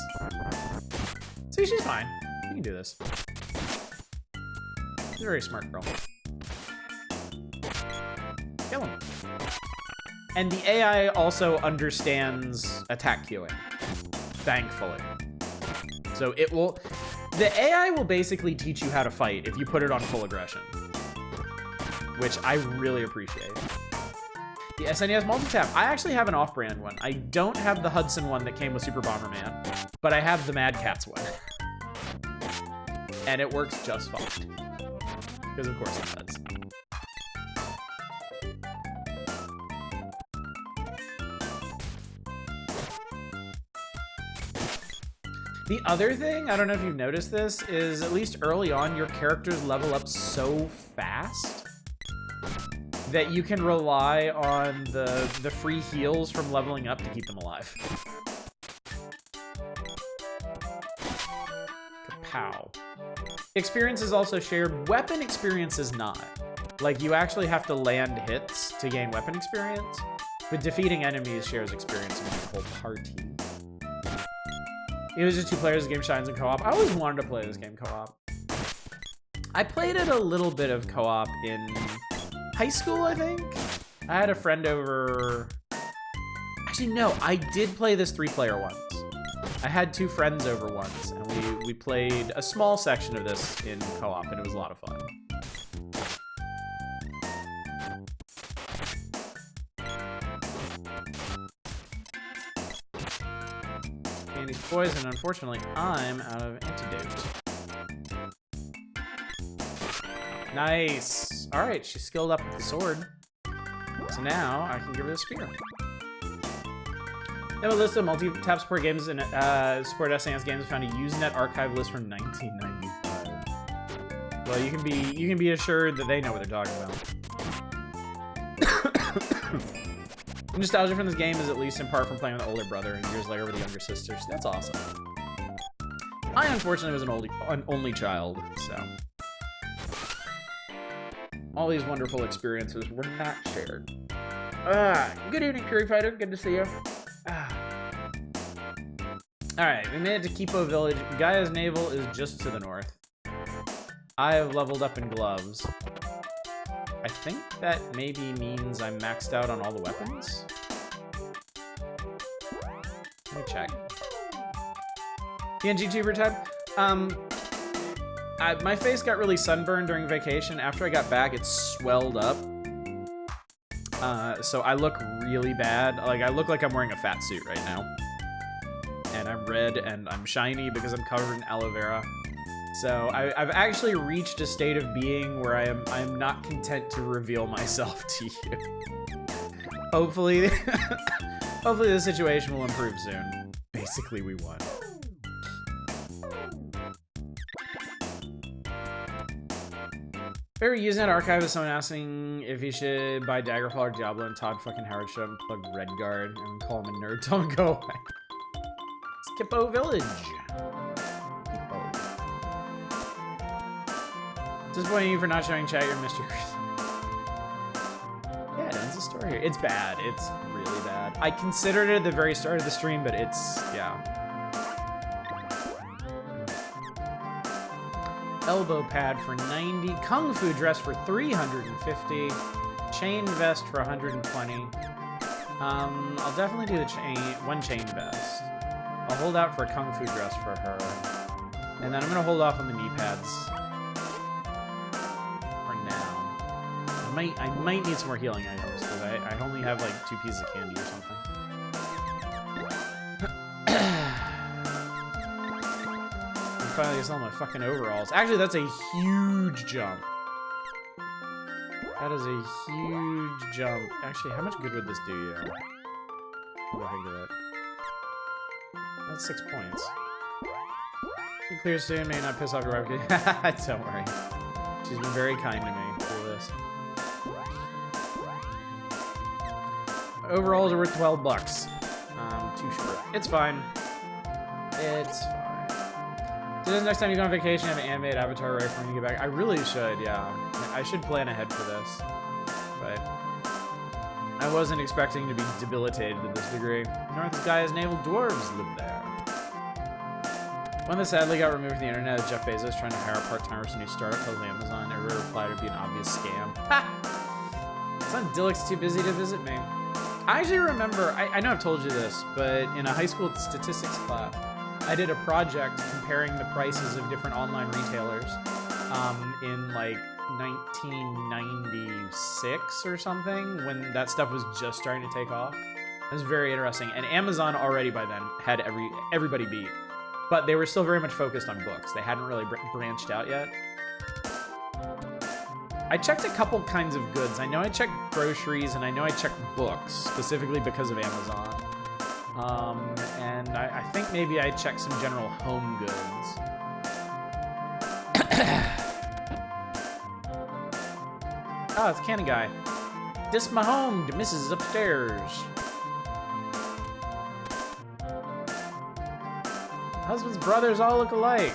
See, she's fine. You can do this. She's a very smart girl. Kill him. And the AI also understands attack queuing. Thankfully. So it will... The AI will basically teach you how to fight if you put it on full aggression. Which I really appreciate. The SNES multi-tap. I actually have an off-brand one. I don't have the Hudson one that came with Super Bomberman, but I have the Mad Catz one. And it works just fine. Because of course it does. The other thing, I don't know if you've noticed this, is at least early on, your characters level up so fast that you can rely on the free heals from leveling up to keep them alive. Kapow. Experience is also shared. Weapon experience is not. Like, you actually have to land hits to gain weapon experience, but defeating enemies shares experience among the whole party. It was just 2 players, the game shines in co-op. I always wanted to play this game co-op. I played it a little bit of co-op in high school, I think. I had a friend over... Actually, no, I did play this 3-player once. I had 2 friends over once, and we played a small section of this in co-op, and it was a lot of fun. He's poisoned. Unfortunately, I'm out of antidote. Nice. All right, she's skilled up with the sword. So now I can give her a spear. They have a list of multi-tap support games and support SNES games found a Usenet archive list from 1995. Well, you can be assured that they know what they're talking about. Nostalgia from this game is at least in part from playing with an older brother and years later with a younger sister. So that's awesome. I unfortunately was an only child, so all these wonderful experiences were not shared. Good evening, Fury Fighter. Good to see you. Alright, we made it to Kipo Village. Gaia's navel is just to the north. I have leveled up in gloves. I think that maybe means I'm maxed out on all the weapons. Let me check. PNG tuber type. My face got really sunburned during vacation. After I got back, it swelled up. So I look really bad. Like, I look like I'm wearing a fat suit right now. And I'm red and I'm shiny because I'm covered in aloe vera. So I've actually reached a state of being where I'm not content to reveal myself to you. Hopefully, hopefully the situation will improve soon. Basically, we won. Favorite Usenet archive is someone asking if he should buy Daggerfall or Diablo, and Todd fucking Howard showed up and plugged Redguard and call him a nerd. Tell him to go away. Skippo Village. Disappointing you for not showing chat your Mr. Chris. Yeah, it ends the story here. It's bad. It's really bad. I considered it at the very start of the stream, but it's, yeah. Elbow pad for 90. Kung Fu dress for 350. Chain vest for 120. I'll definitely do the one chain vest. I'll hold out for a Kung Fu dress for her. And then I'm gonna hold off on the knee pads. I might need some more healing items, because I only have like 2 pieces of candy or something. I'm finally selling my fucking overalls. Actually, that's a huge jump. That is a huge jump. Actually, how much good would this do you? What do I think of it? That's 6 points. Be clear soon, may not piss off your wife. Don't worry. She's been very kind to me through this. Overalls are worth 12 bucks. Too short. It's fine. It's fine. So this next time you go on vacation, have an animated avatar right when you get back. I really should, yeah. I should plan ahead for this. But I wasn't expecting to be debilitated to this degree. North Gaia's naval dwarves live there. One that sadly got removed from the internet is Jeff Bezos trying to hire part-timers for a new startup called Amazon. Every reply would be an obvious scam. Ha! Son Dillick's too busy to visit me. I actually remember, I know I've told you this, but in a high school statistics class, I did a project comparing the prices of different online retailers in like 1996 or something, when that stuff was just starting to take off. It was very interesting. And Amazon already by then had everybody beat. But they were still very much focused on books. They hadn't really branched out yet. I checked a couple kinds of goods. I know I checked groceries, and I know I checked books, specifically because of Amazon. And I think maybe I checked some general home goods. Oh, it's Cannon Guy. This my home. The missus is upstairs. Husband's brothers all look alike.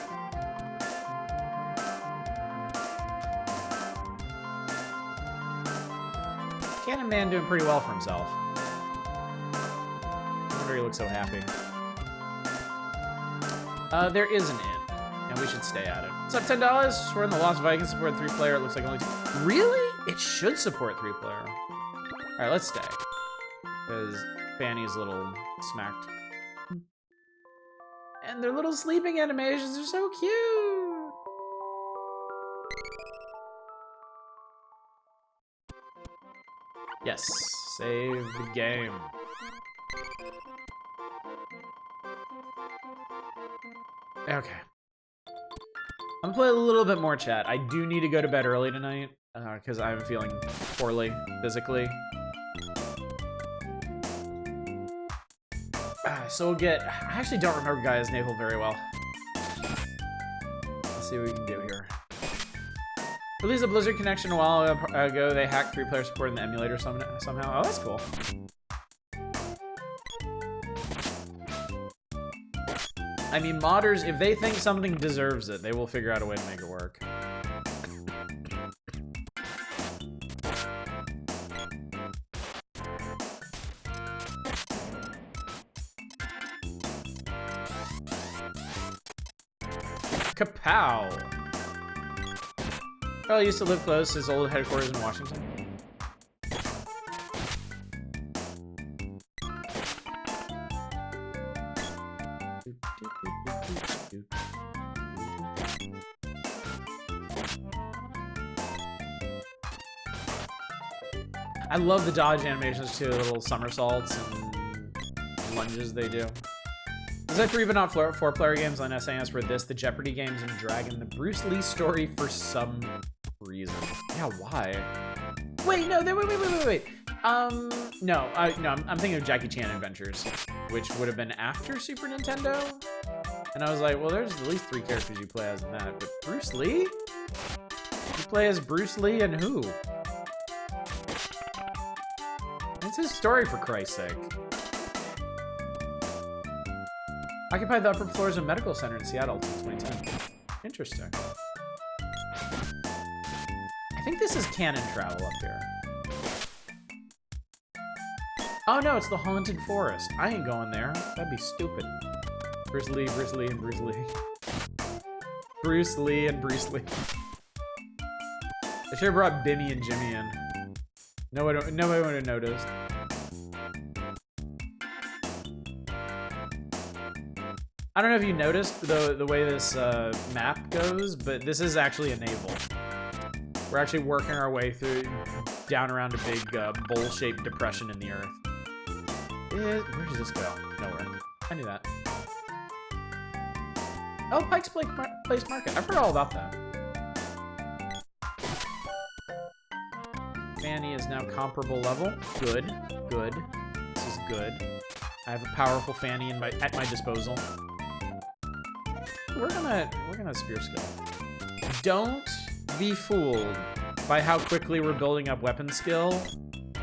Cannon Man doing pretty well for himself. No wonder he looks so happy. There is an inn, and we should stay at it. It's up $10. We're in the Lost Vikings support 3-player. It looks like only 2. Really? It should support 3-player. All right, let's stay, because Fanny's a little smacked. And their little sleeping animations are so cute. Yes, save the game. Okay. I'm gonna play a little bit more chat. I do need to go to bed early tonight, because I'm feeling poorly physically. So we'll get... I actually don't remember Gaia's Navel very well. Let's see what we can do here. Released a Blizzard connection a while ago. They hacked 3-player support in the emulator somehow. Oh, that's cool. I mean, modders, if they think something deserves it, they will figure out a way to make it work. Kapow! Charlie used to live close to his old headquarters in Washington. I love the dodge animations too, the little somersaults and lunges they do. There's like 3 but not 4-player games on SNES were this, the Jeopardy games, and Dragon, the Bruce Lee story for some reason. Yeah, why? Wait, no, wait. No, I'm thinking of Jackie Chan Adventures, which would have been after Super Nintendo. And I was like, well, there's at least 3 characters you play as in that, but Bruce Lee? You play as Bruce Lee and who? It's his story, for Christ's sake. Occupied the upper floors of a medical center in Seattle until 2010. Interesting. I think this is canon travel up here. Oh no, it's the Haunted Forest. I ain't going there. That'd be stupid. Bruce Lee, Bruce Lee, and Bruce Lee. Bruce Lee and Bruce Lee. I should have brought Bimmy and Jimmy in. Nobody would have noticed. I don't know if you noticed the way this map goes, but this is actually a navel. We're actually working our way through down around a big bowl-shaped depression in the earth. Where does this go? Nowhere. I knew that. Oh, Pike's Place Market. I've heard all about that. Fanny is now comparable level. Good, good. This is good. I have a powerful Fanny at my disposal. We're gonna spear skill. Don't be fooled by how quickly we're building up weapon skill.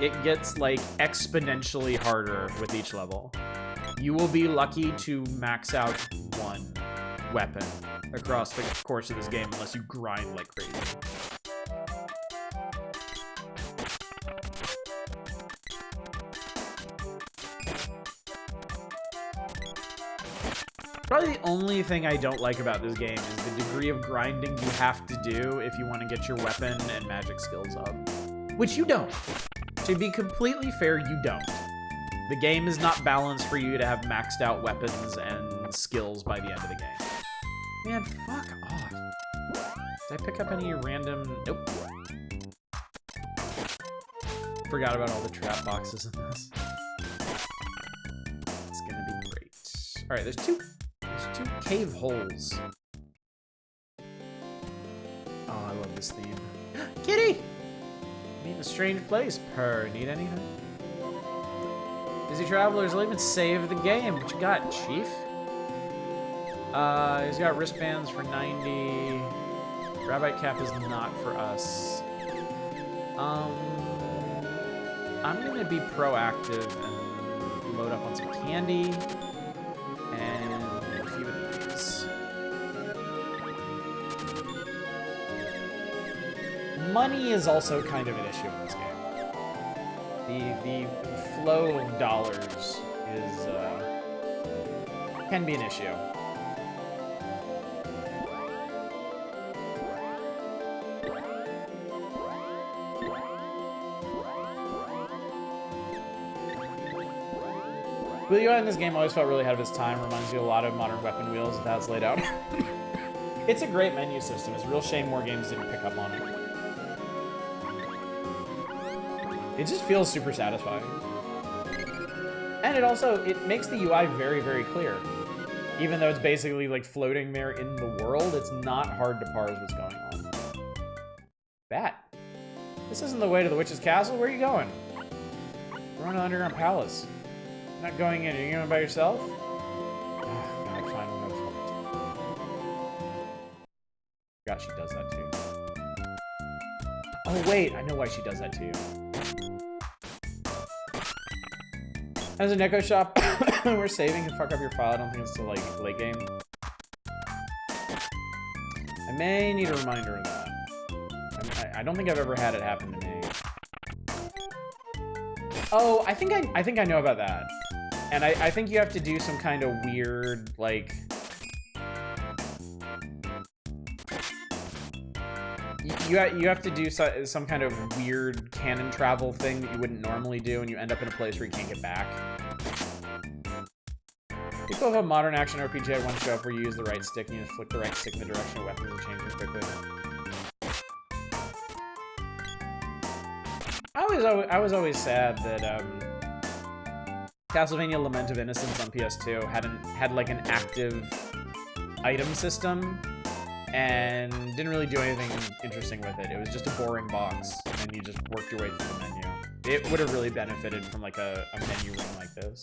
It gets like exponentially harder with each level. You will be lucky to max out 1 weapon across the course of this game unless you grind like crazy. Probably the only thing I don't like about this game is the degree of grinding you have to do if you want to get your weapon and magic skills up. Which you don't. To be completely fair, you don't. The game is not balanced for you to have maxed out weapons and skills by the end of the game. Man, fuck off. Did I pick up any random... Nope. Forgot about all the trap boxes in this. It's gonna be great. Alright, there's two cave holes. Oh, I love this theme. Kitty! Meet in a strange place. Purr. Need anything? Busy travelers, will even save the game. What you got, Chief? He's got wristbands for 90. Rabbit cap is not for us. I'm gonna be proactive and load up on some candy. And a few of these. Money is also kind of an issue in this game. The flow of dollars is can be an issue. The UI in this game always felt really ahead of its time. Reminds you a lot of modern weapon wheels with how it's laid out. It's a great menu system. It's a real shame more games didn't pick up on it. It just feels super satisfying. And it makes the UI very, very clear. Even though it's basically like floating there in the world, it's not hard to parse what's going on. Bat. This isn't the way to the witch's castle. Where are you going? We're on an underground palace. Not going in. Are you going by yourself? Oh, God, fine. We'll go for it. God, she does that too. Oh, wait. I know why she does that too. As an echo shop, we're saving and fuck up your file. I don't think it's till like late game. I may need a reminder of that. I don't think I've ever had it happen to me. Oh, I think I know about that. And I think you have to do some kind of weird, like... You have to do some kind of weird canon travel thing that you wouldn't normally do, and you end up in a place where you can't get back. People have a modern action RPG at one show up where you use the right stick and you just flick the right stick in the direction of weapons and change them quickly. I was always sad that Castlevania Lament of Innocence on PS2 had like an active item system and didn't really do anything interesting with it. It was just a boring box, and you just worked your way through the menu. It would have really benefited from like a menu ring like this.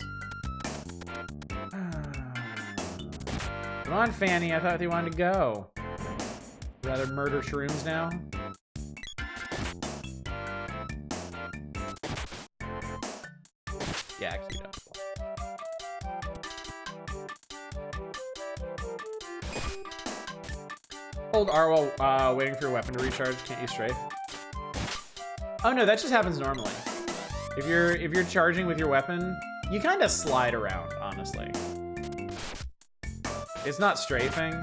Come on, Fanny. I thought you wanted to go. Rather murder shrooms now? Yeah, queued up. Hold R while waiting for your weapon to recharge. Can't you strafe? Oh no, that just happens normally. If you're charging with your weapon, you kind of slide around, honestly. It's not strafing.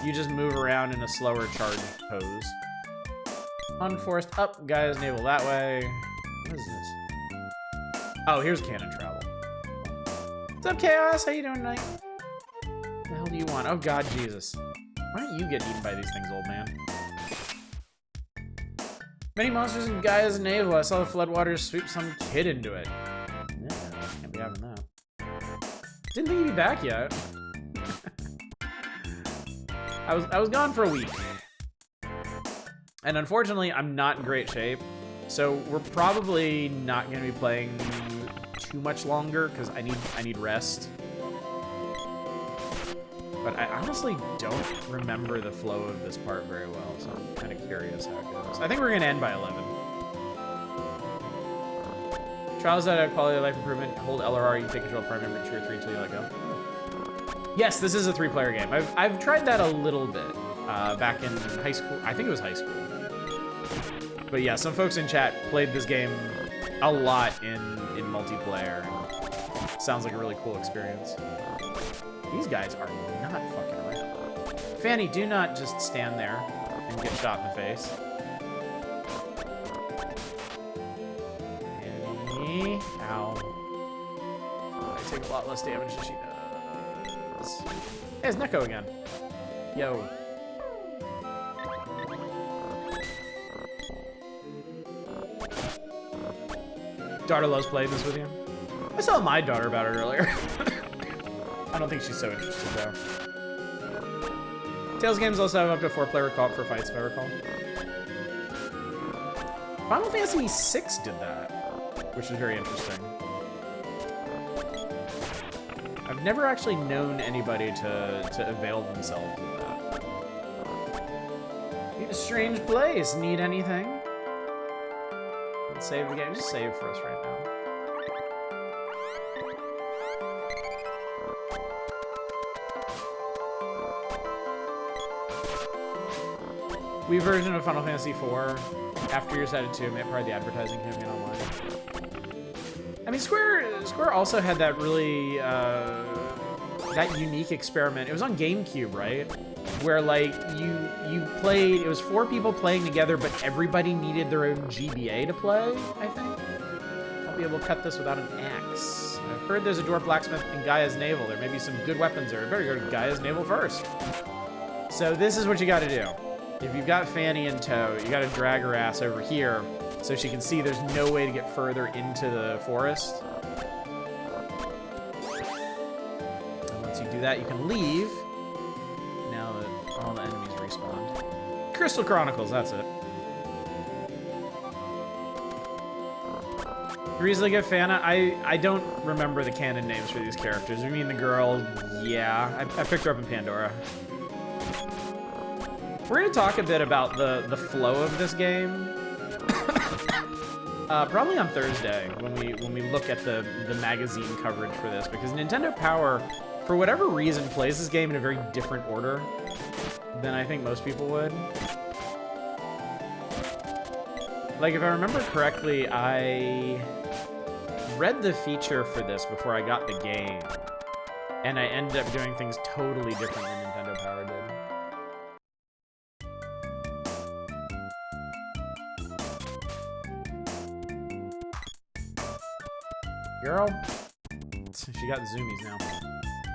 You just move around in a slower charge pose. Unforced up, guys, navel that way. What is this? Oh, here's cannon travel. What's up, Chaos? How you doing tonight? What the hell do you want? Oh God, Jesus. Why don't you get eaten by these things, old man? Many monsters in Gaia's navel. I saw the floodwaters sweep some kid into it. Yeah, can't be having that. Didn't think he'd be back yet. I was gone for a week. And unfortunately, I'm not in great shape. So we're probably not going to be playing too much longer because I need rest. But I honestly don't remember the flow of this part very well, so I'm kind of curious how it goes. I think we're going to end by 11. Trials that have quality of life improvement. Hold LRR, you can take control of primary number 2 or 3 until you let go. Yes, this is a 3-player game. I've tried that a little bit back in high school. I think it was high school. But yeah, some folks in chat played this game a lot in multiplayer. Sounds like a really cool experience. These guys are not fucking around. Fanny, do not just stand there and get shot in the face. Fanny, ow. I take a lot less damage than she does. Hey, it's Neko again. Yo. Daughter loves playing this with you. I saw my daughter about it earlier. I don't think she's so interested though. Tales games also have up to 4-player co-op for fights, if I recall. Final Fantasy VI did that, which is very interesting. I've never actually known anybody to avail themselves of that. Need a strange place. Need anything? Let's save the game. Just save for us right now. Wii version of Final Fantasy IV. After Years added 2, made part of the advertising campaign online. I mean, Square also had that really that unique experiment. It was on GameCube, right? Where like you played. It was 4 people playing together, but everybody needed their own GBA to play. I think. I'll be able to cut this without an axe. I've heard there's a dwarf blacksmith in Gaia's navel. There may be some good weapons there. I better go to Gaia's navel first. So this is what you got to do. If you've got Fanny in tow, you got to drag her ass over here so she can see there's no way to get further into the forest. And once you do that, you can leave. Now that all the enemies respawned. Crystal Chronicles, that's it. Grizzly Fana, I don't remember the canon names for these characters. You mean the girl? Yeah, I picked her up in Pandora. We're gonna talk a bit about the flow of this game. Probably on Thursday when we look at the magazine coverage for this, because Nintendo Power, for whatever reason, plays this game in a very different order than I think most people would. Like, if I remember correctly, I read the feature for this before I got the game, and I ended up doing things totally different than Nintendo Power did. Girl, she got zoomies now.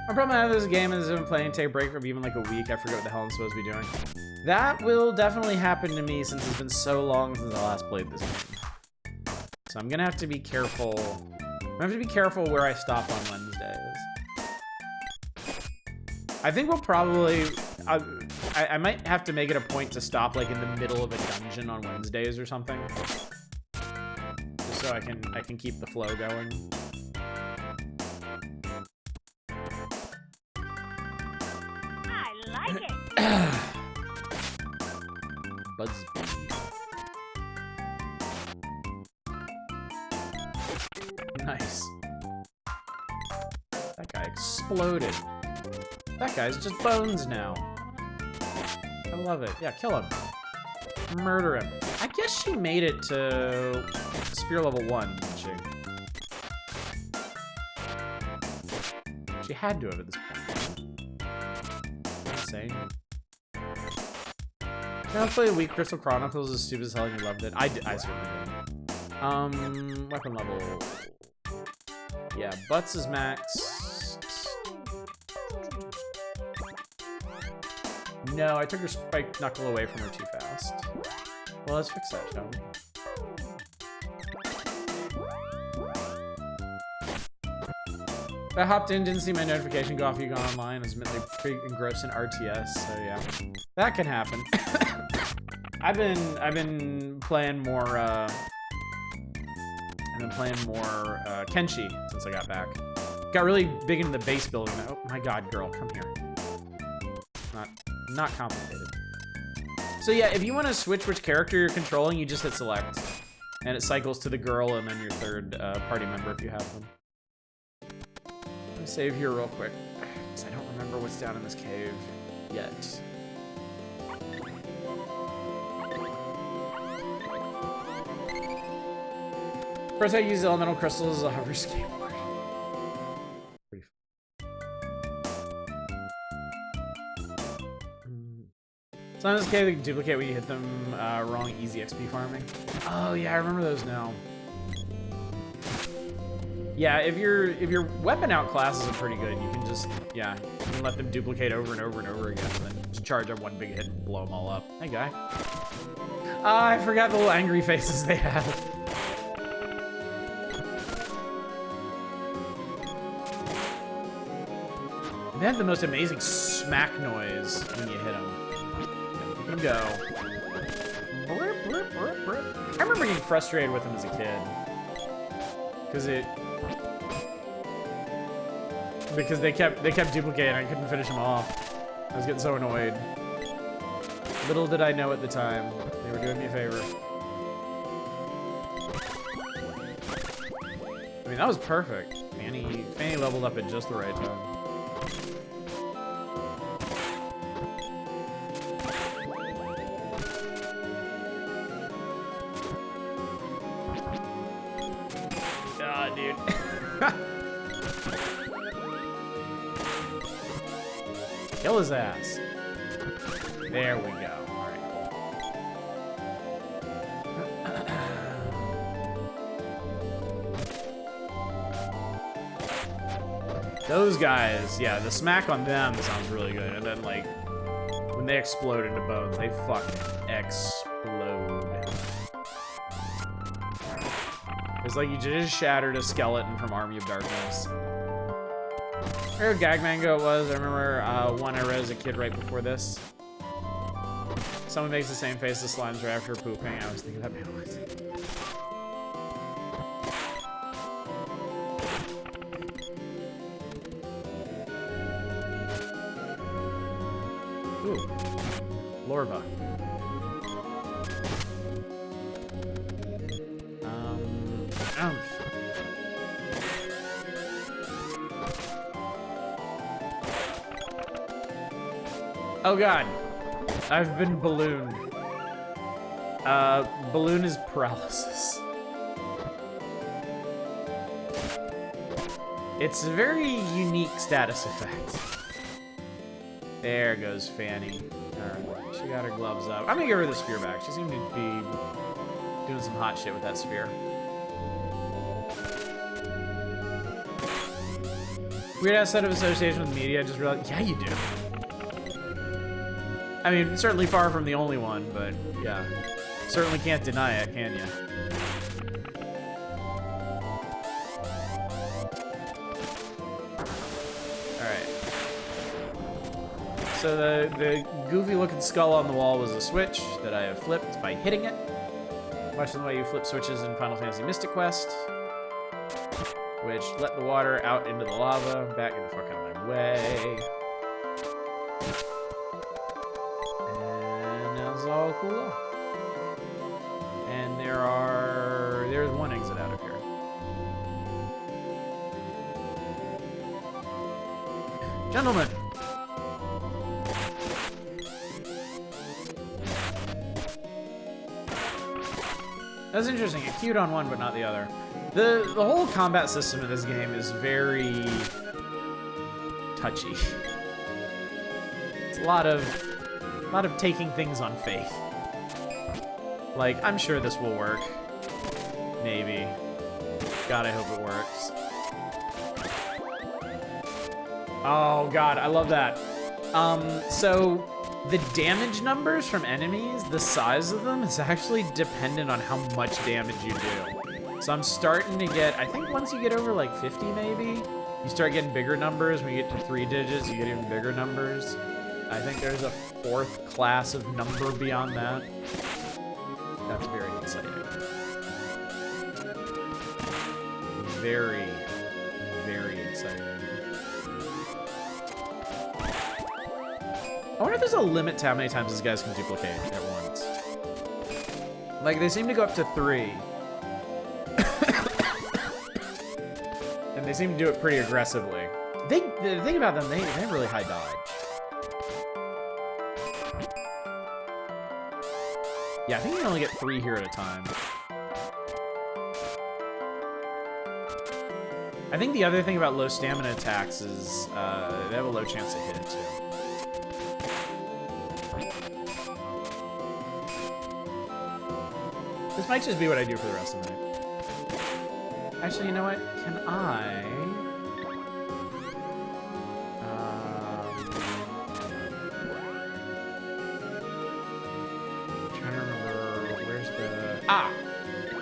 My problem I have with this game is I've been playing, take a break for even like a week. I forget what the hell I'm supposed to be doing. That will definitely happen to me since it's been so long since I last played this game. So I'm gonna have to be careful. I'm gonna have to be careful where I stop on Wednesdays. I think we'll probably, I might have to make it a point to stop like in the middle of a dungeon on Wednesdays or something. Just so I can keep the flow going. Nice. That guy exploded. That guy's just bones now. I love it. Yeah, kill him. Murder him. I guess she made it to spear level 1, didn't she? She had to have at this point. Insane. I played Weak Crystal Chronicles is stupid as hell and you loved it. I certainly did. Weapon level. Yeah, Butts is max. No, I took her spike knuckle away from her too fast. Well, let's fix that, shall we? If I hopped in, didn't see my notification go off, you gone online. I was mentally pretty engrossed in RTS, so yeah. That can happen. I've been playing more Kenshi since I got back. Got really big into the base building. Oh my god, girl, come here. Not complicated. So yeah, if you want to switch which character you're controlling, you just hit select. And it cycles to the girl and then your third party member if you have them. Let me save here real quick, because I don't remember what's down in this cave yet. First I use elemental crystals as a hover skateboard. Pretty so in this cave, they can duplicate when you hit them wrong, easy XP farming. Oh yeah, I remember those now. Yeah, if your weapon outclasses are pretty good, you can just, yeah, you can let them duplicate over and over and over again, and then just charge up one big hit and blow them all up. Hey, guy. I forgot the little angry faces they have. They have the most amazing smack noise when you hit them. Look at them go. I remember getting frustrated with them as a kid. Because they kept duplicating, I couldn't finish them off. I was getting so annoyed. Little did I know at the time, they were doing me a favor. I mean, that was perfect. Fanny leveled up at just the right time. God, dude. Kill his ass. There we go. All right, cool. Those guys, yeah, the smack on them sounds really good. And then, like, when they explode into bones, they fucking explode. It's like you just shattered a skeleton from Army of Darkness. I remember Gag Mango it was. I remember one I read as a kid right before this. Someone makes the same face as slimes right after pooping. I was thinking that man was. Lorva. Oh god, I've been ballooned. Balloon is paralysis. It's a very unique status effect. There goes Fanny. Alright, she got her gloves up. I'm gonna give her the spear back. She seemed to be doing some hot shit with that spear. Weird ass set of association with media, I just realized, yeah you do. I mean, certainly far from the only one, but yeah. Certainly can't deny it, can you? Alright. So the goofy looking skull on the wall was a switch that I have flipped by hitting it. Much in the way you flip switches in Final Fantasy Mystic Quest. Which let the water out into the lava. Back in the fuck out of my way. And that was all cool off. And there's one exit out of here. Gentlemen. That's interesting. It queued on one, but not the other. The whole combat system in this game is very touchy. It's a lot of taking things on faith. Like, I'm sure this will work. Maybe. God, I hope it works. Oh god, I love that. So the damage numbers from enemies, the size of them is actually dependent on how much damage you do. So I'm starting to get, I think once you get over like 50 maybe, you start getting bigger numbers. When you get to 3 digits, you get even bigger numbers. I think there's a 4th class of number beyond that. That's very exciting. Very, very exciting. I wonder if there's a limit to how many times these guys can duplicate at once. Like, they seem to go up to 3. And they seem to do it pretty aggressively. The thing about them, they have really high dodge. Yeah, I think you can only get 3 here at a time. I think the other thing about low stamina attacks is they have a low chance to hit it, too. This might just be what I do for the rest of the night. Actually, you know what? Can I... trying to remember... Where's the... Ah!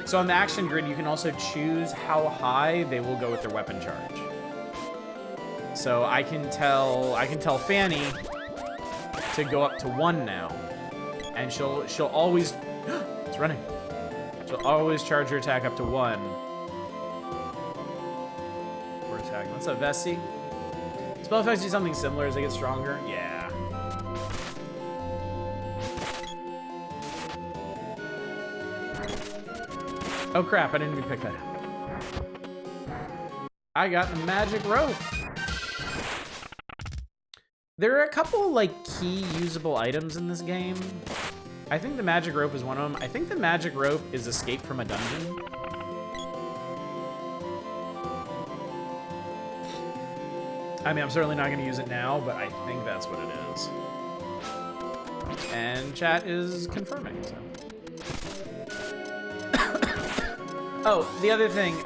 So on the action grid, you can also choose how high they will go with their weapon charge. So I can tell Fanny to go up to 1 now. And she'll always... It's running. She'll always charge her attack up to 1. We're attacking. What's up, Vessi? Spell effects do something similar as they get stronger. Yeah. Oh crap, I didn't even pick that up. I got the magic rope. There are a couple, like, key usable items in this game. I think the magic rope is one of them. I think the magic rope is escape from a dungeon. I mean, I'm certainly not going to use it now, but I think that's what it is. And chat is confirming, so. Oh, the other thing,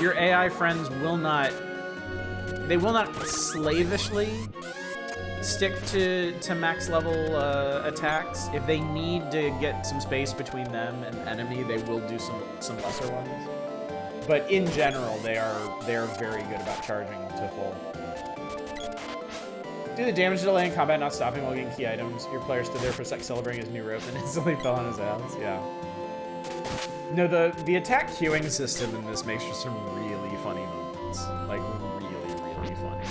your AI friends will not, they will not slavishly stick to max level attacks. If they need to get some space between them and the enemy, they will do some lesser ones. But in general, they are very good about charging to full. Due to the damage delay in combat not stopping while getting key items, your player stood there for a sec celebrating his new rope and instantly fell on his ass. Yeah. No, the attack queuing system in this makes for some really funny moments. Like, really, really funny.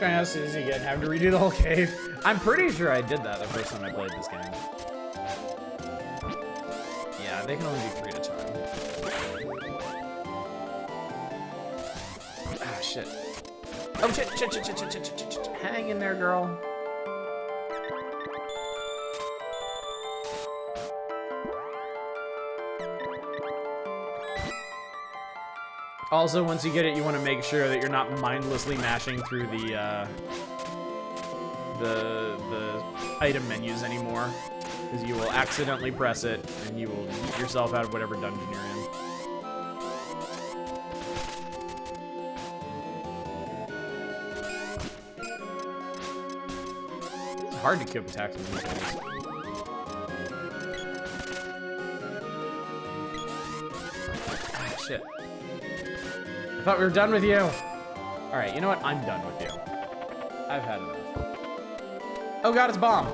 going as soon as you get and have to redo the whole cave. I'm pretty sure I did that the first time I played this game. Yeah, they can only do 3 at a time. Ah, shit. Oh, shit. Hang in there, girl. Also, once you get it, you want to make sure that you're not mindlessly mashing through the item menus anymore, because you will accidentally press it, and you will eat yourself out of whatever dungeon you're in. It's hard to keep attacks with these guys. Ah, shit. I thought we were done with you. All right, you know what? I'm done with you. I've had enough. Oh god, it's bomb.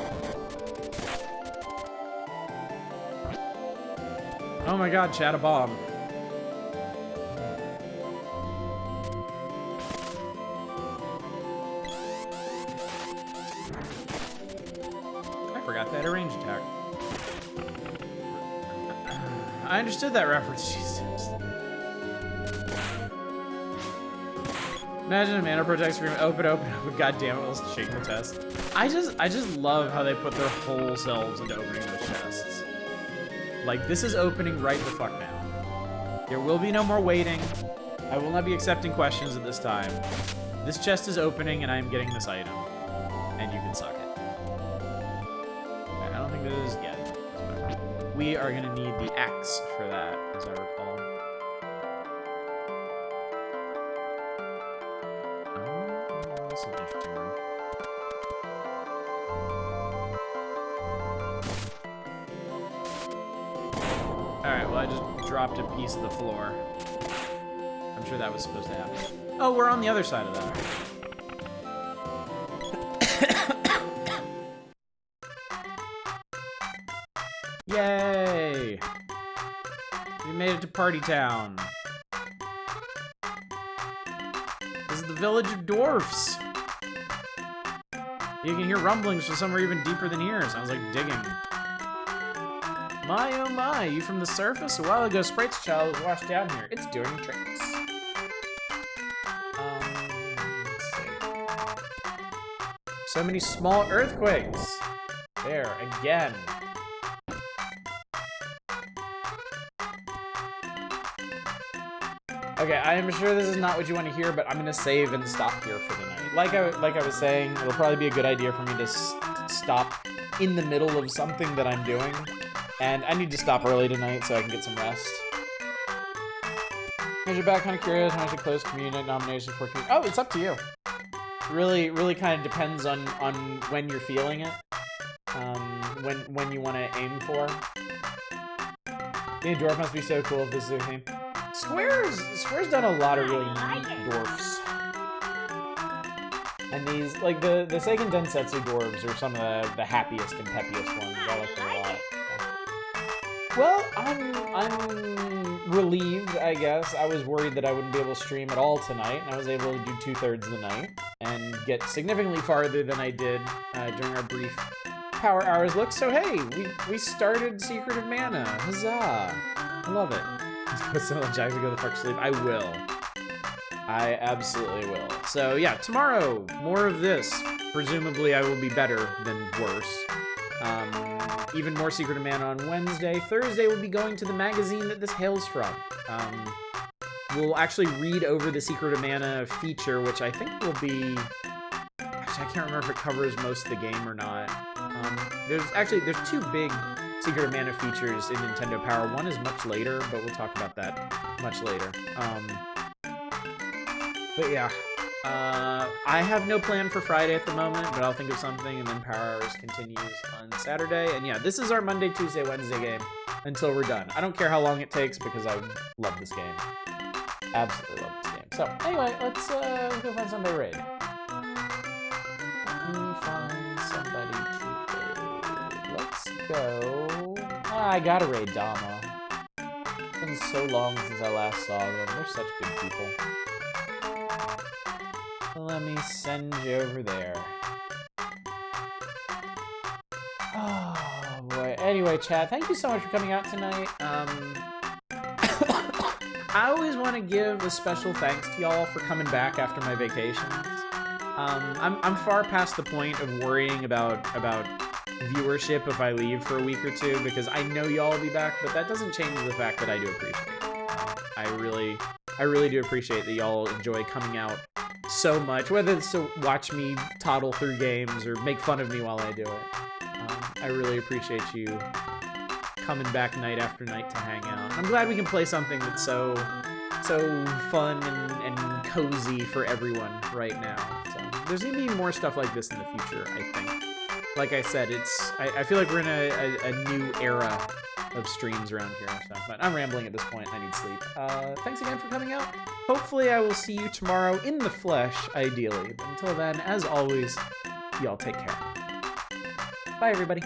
Oh my god, Chad, a bomb. I forgot that a range attack. I understood that reference, Jesus. Imagine a mana protect scream, open, god damn it, let's shake the test. I just love how they put their whole selves into opening those chests. Like, this is opening right the fuck now. There will be no more waiting. I will not be accepting questions at this time. This chest is opening and I'm getting this item. And you can suck it. Okay, I don't think this is yet. We are gonna need the axe for that, as I recall. That's an interesting one. Alright, well I just dropped a piece of the floor. I'm sure that was supposed to happen. Oh, we're on the other side of that. Yay! We made it to Party Town. This is the village of dwarfs. You can hear rumblings from somewhere even deeper than here. Sounds like digging. My oh my, you from the surface? A while ago, Sprite's child was washed down here. It's doing tricks. Let's see. So many small earthquakes. There, again. Okay, I am sure this is not what you want to hear, but I'm gonna save and stop here for the night. Like I was saying, it'll probably be a good idea for me to stop in the middle of something that I'm doing. And I need to stop early tonight so I can get some rest. As you're back, kind of curious how I should close community nomination for community. Oh, it's up to you. Really kind of depends on when you're feeling it. When you want to aim for. The dwarf must be so cool if this is their theme. Square's done a lot of really neat dwarfs. And these, like the Seiken Densetsu dwarves are some of the happiest and peppiest ones. I like them a lot. Well, I'm relieved, I guess. I was worried that I wouldn't be able to stream at all tonight, and I was able to do 2/3 of the night and get significantly farther than I did during our brief power hours look. So hey, we started Secret of Mana. Huzzah! I love it. Put some of Jackson go the fuck to sleep. I will. I absolutely will. So yeah, tomorrow, more of this. Presumably I will be better than worse. Even more Secret of Mana on Wednesday. Thursday we'll be going to the magazine that this hails from. We'll actually read over the Secret of Mana feature, which I think will be... Actually, I can't remember if it covers most of the game or not. There's 2 big Secret of Mana features in Nintendo Power. One is much later, but we'll talk about that much later. But yeah. I have no plan for Friday at the moment, but I'll think of something, and then Power Hours continues on Saturday. And yeah, this is our Monday, Tuesday, Wednesday game until we're done. I don't care how long it takes because I love this game. Absolutely love this game. So anyway, let's go find somebody to raid. Let me find somebody to raid. Let's go. I gotta raid Dama. It's been so long since I last saw them. They're such good people. Let me send you over there. Oh, boy. Anyway, chat, thank you so much for coming out tonight. I always want to give a special thanks to y'all for coming back after my vacations. I'm far past the point of worrying about viewership if I leave for a week or two, because I know y'all will be back, but that doesn't change the fact that I do appreciate it. I really do appreciate that y'all enjoy coming out so much, whether it's to watch me toddle through games or make fun of me while I do it. I really appreciate you coming back night after night to hang out. I'm glad we can play something that's so fun and cozy for everyone right now. So there's gonna be more stuff like this in the future, I think. Like I said, I feel like we're in a new era of streams around here. So, but I'm rambling at this point. I need sleep. Thanks again for coming out. Hopefully I will see you tomorrow in the flesh, ideally. But until then, as always, y'all take care. Bye, everybody.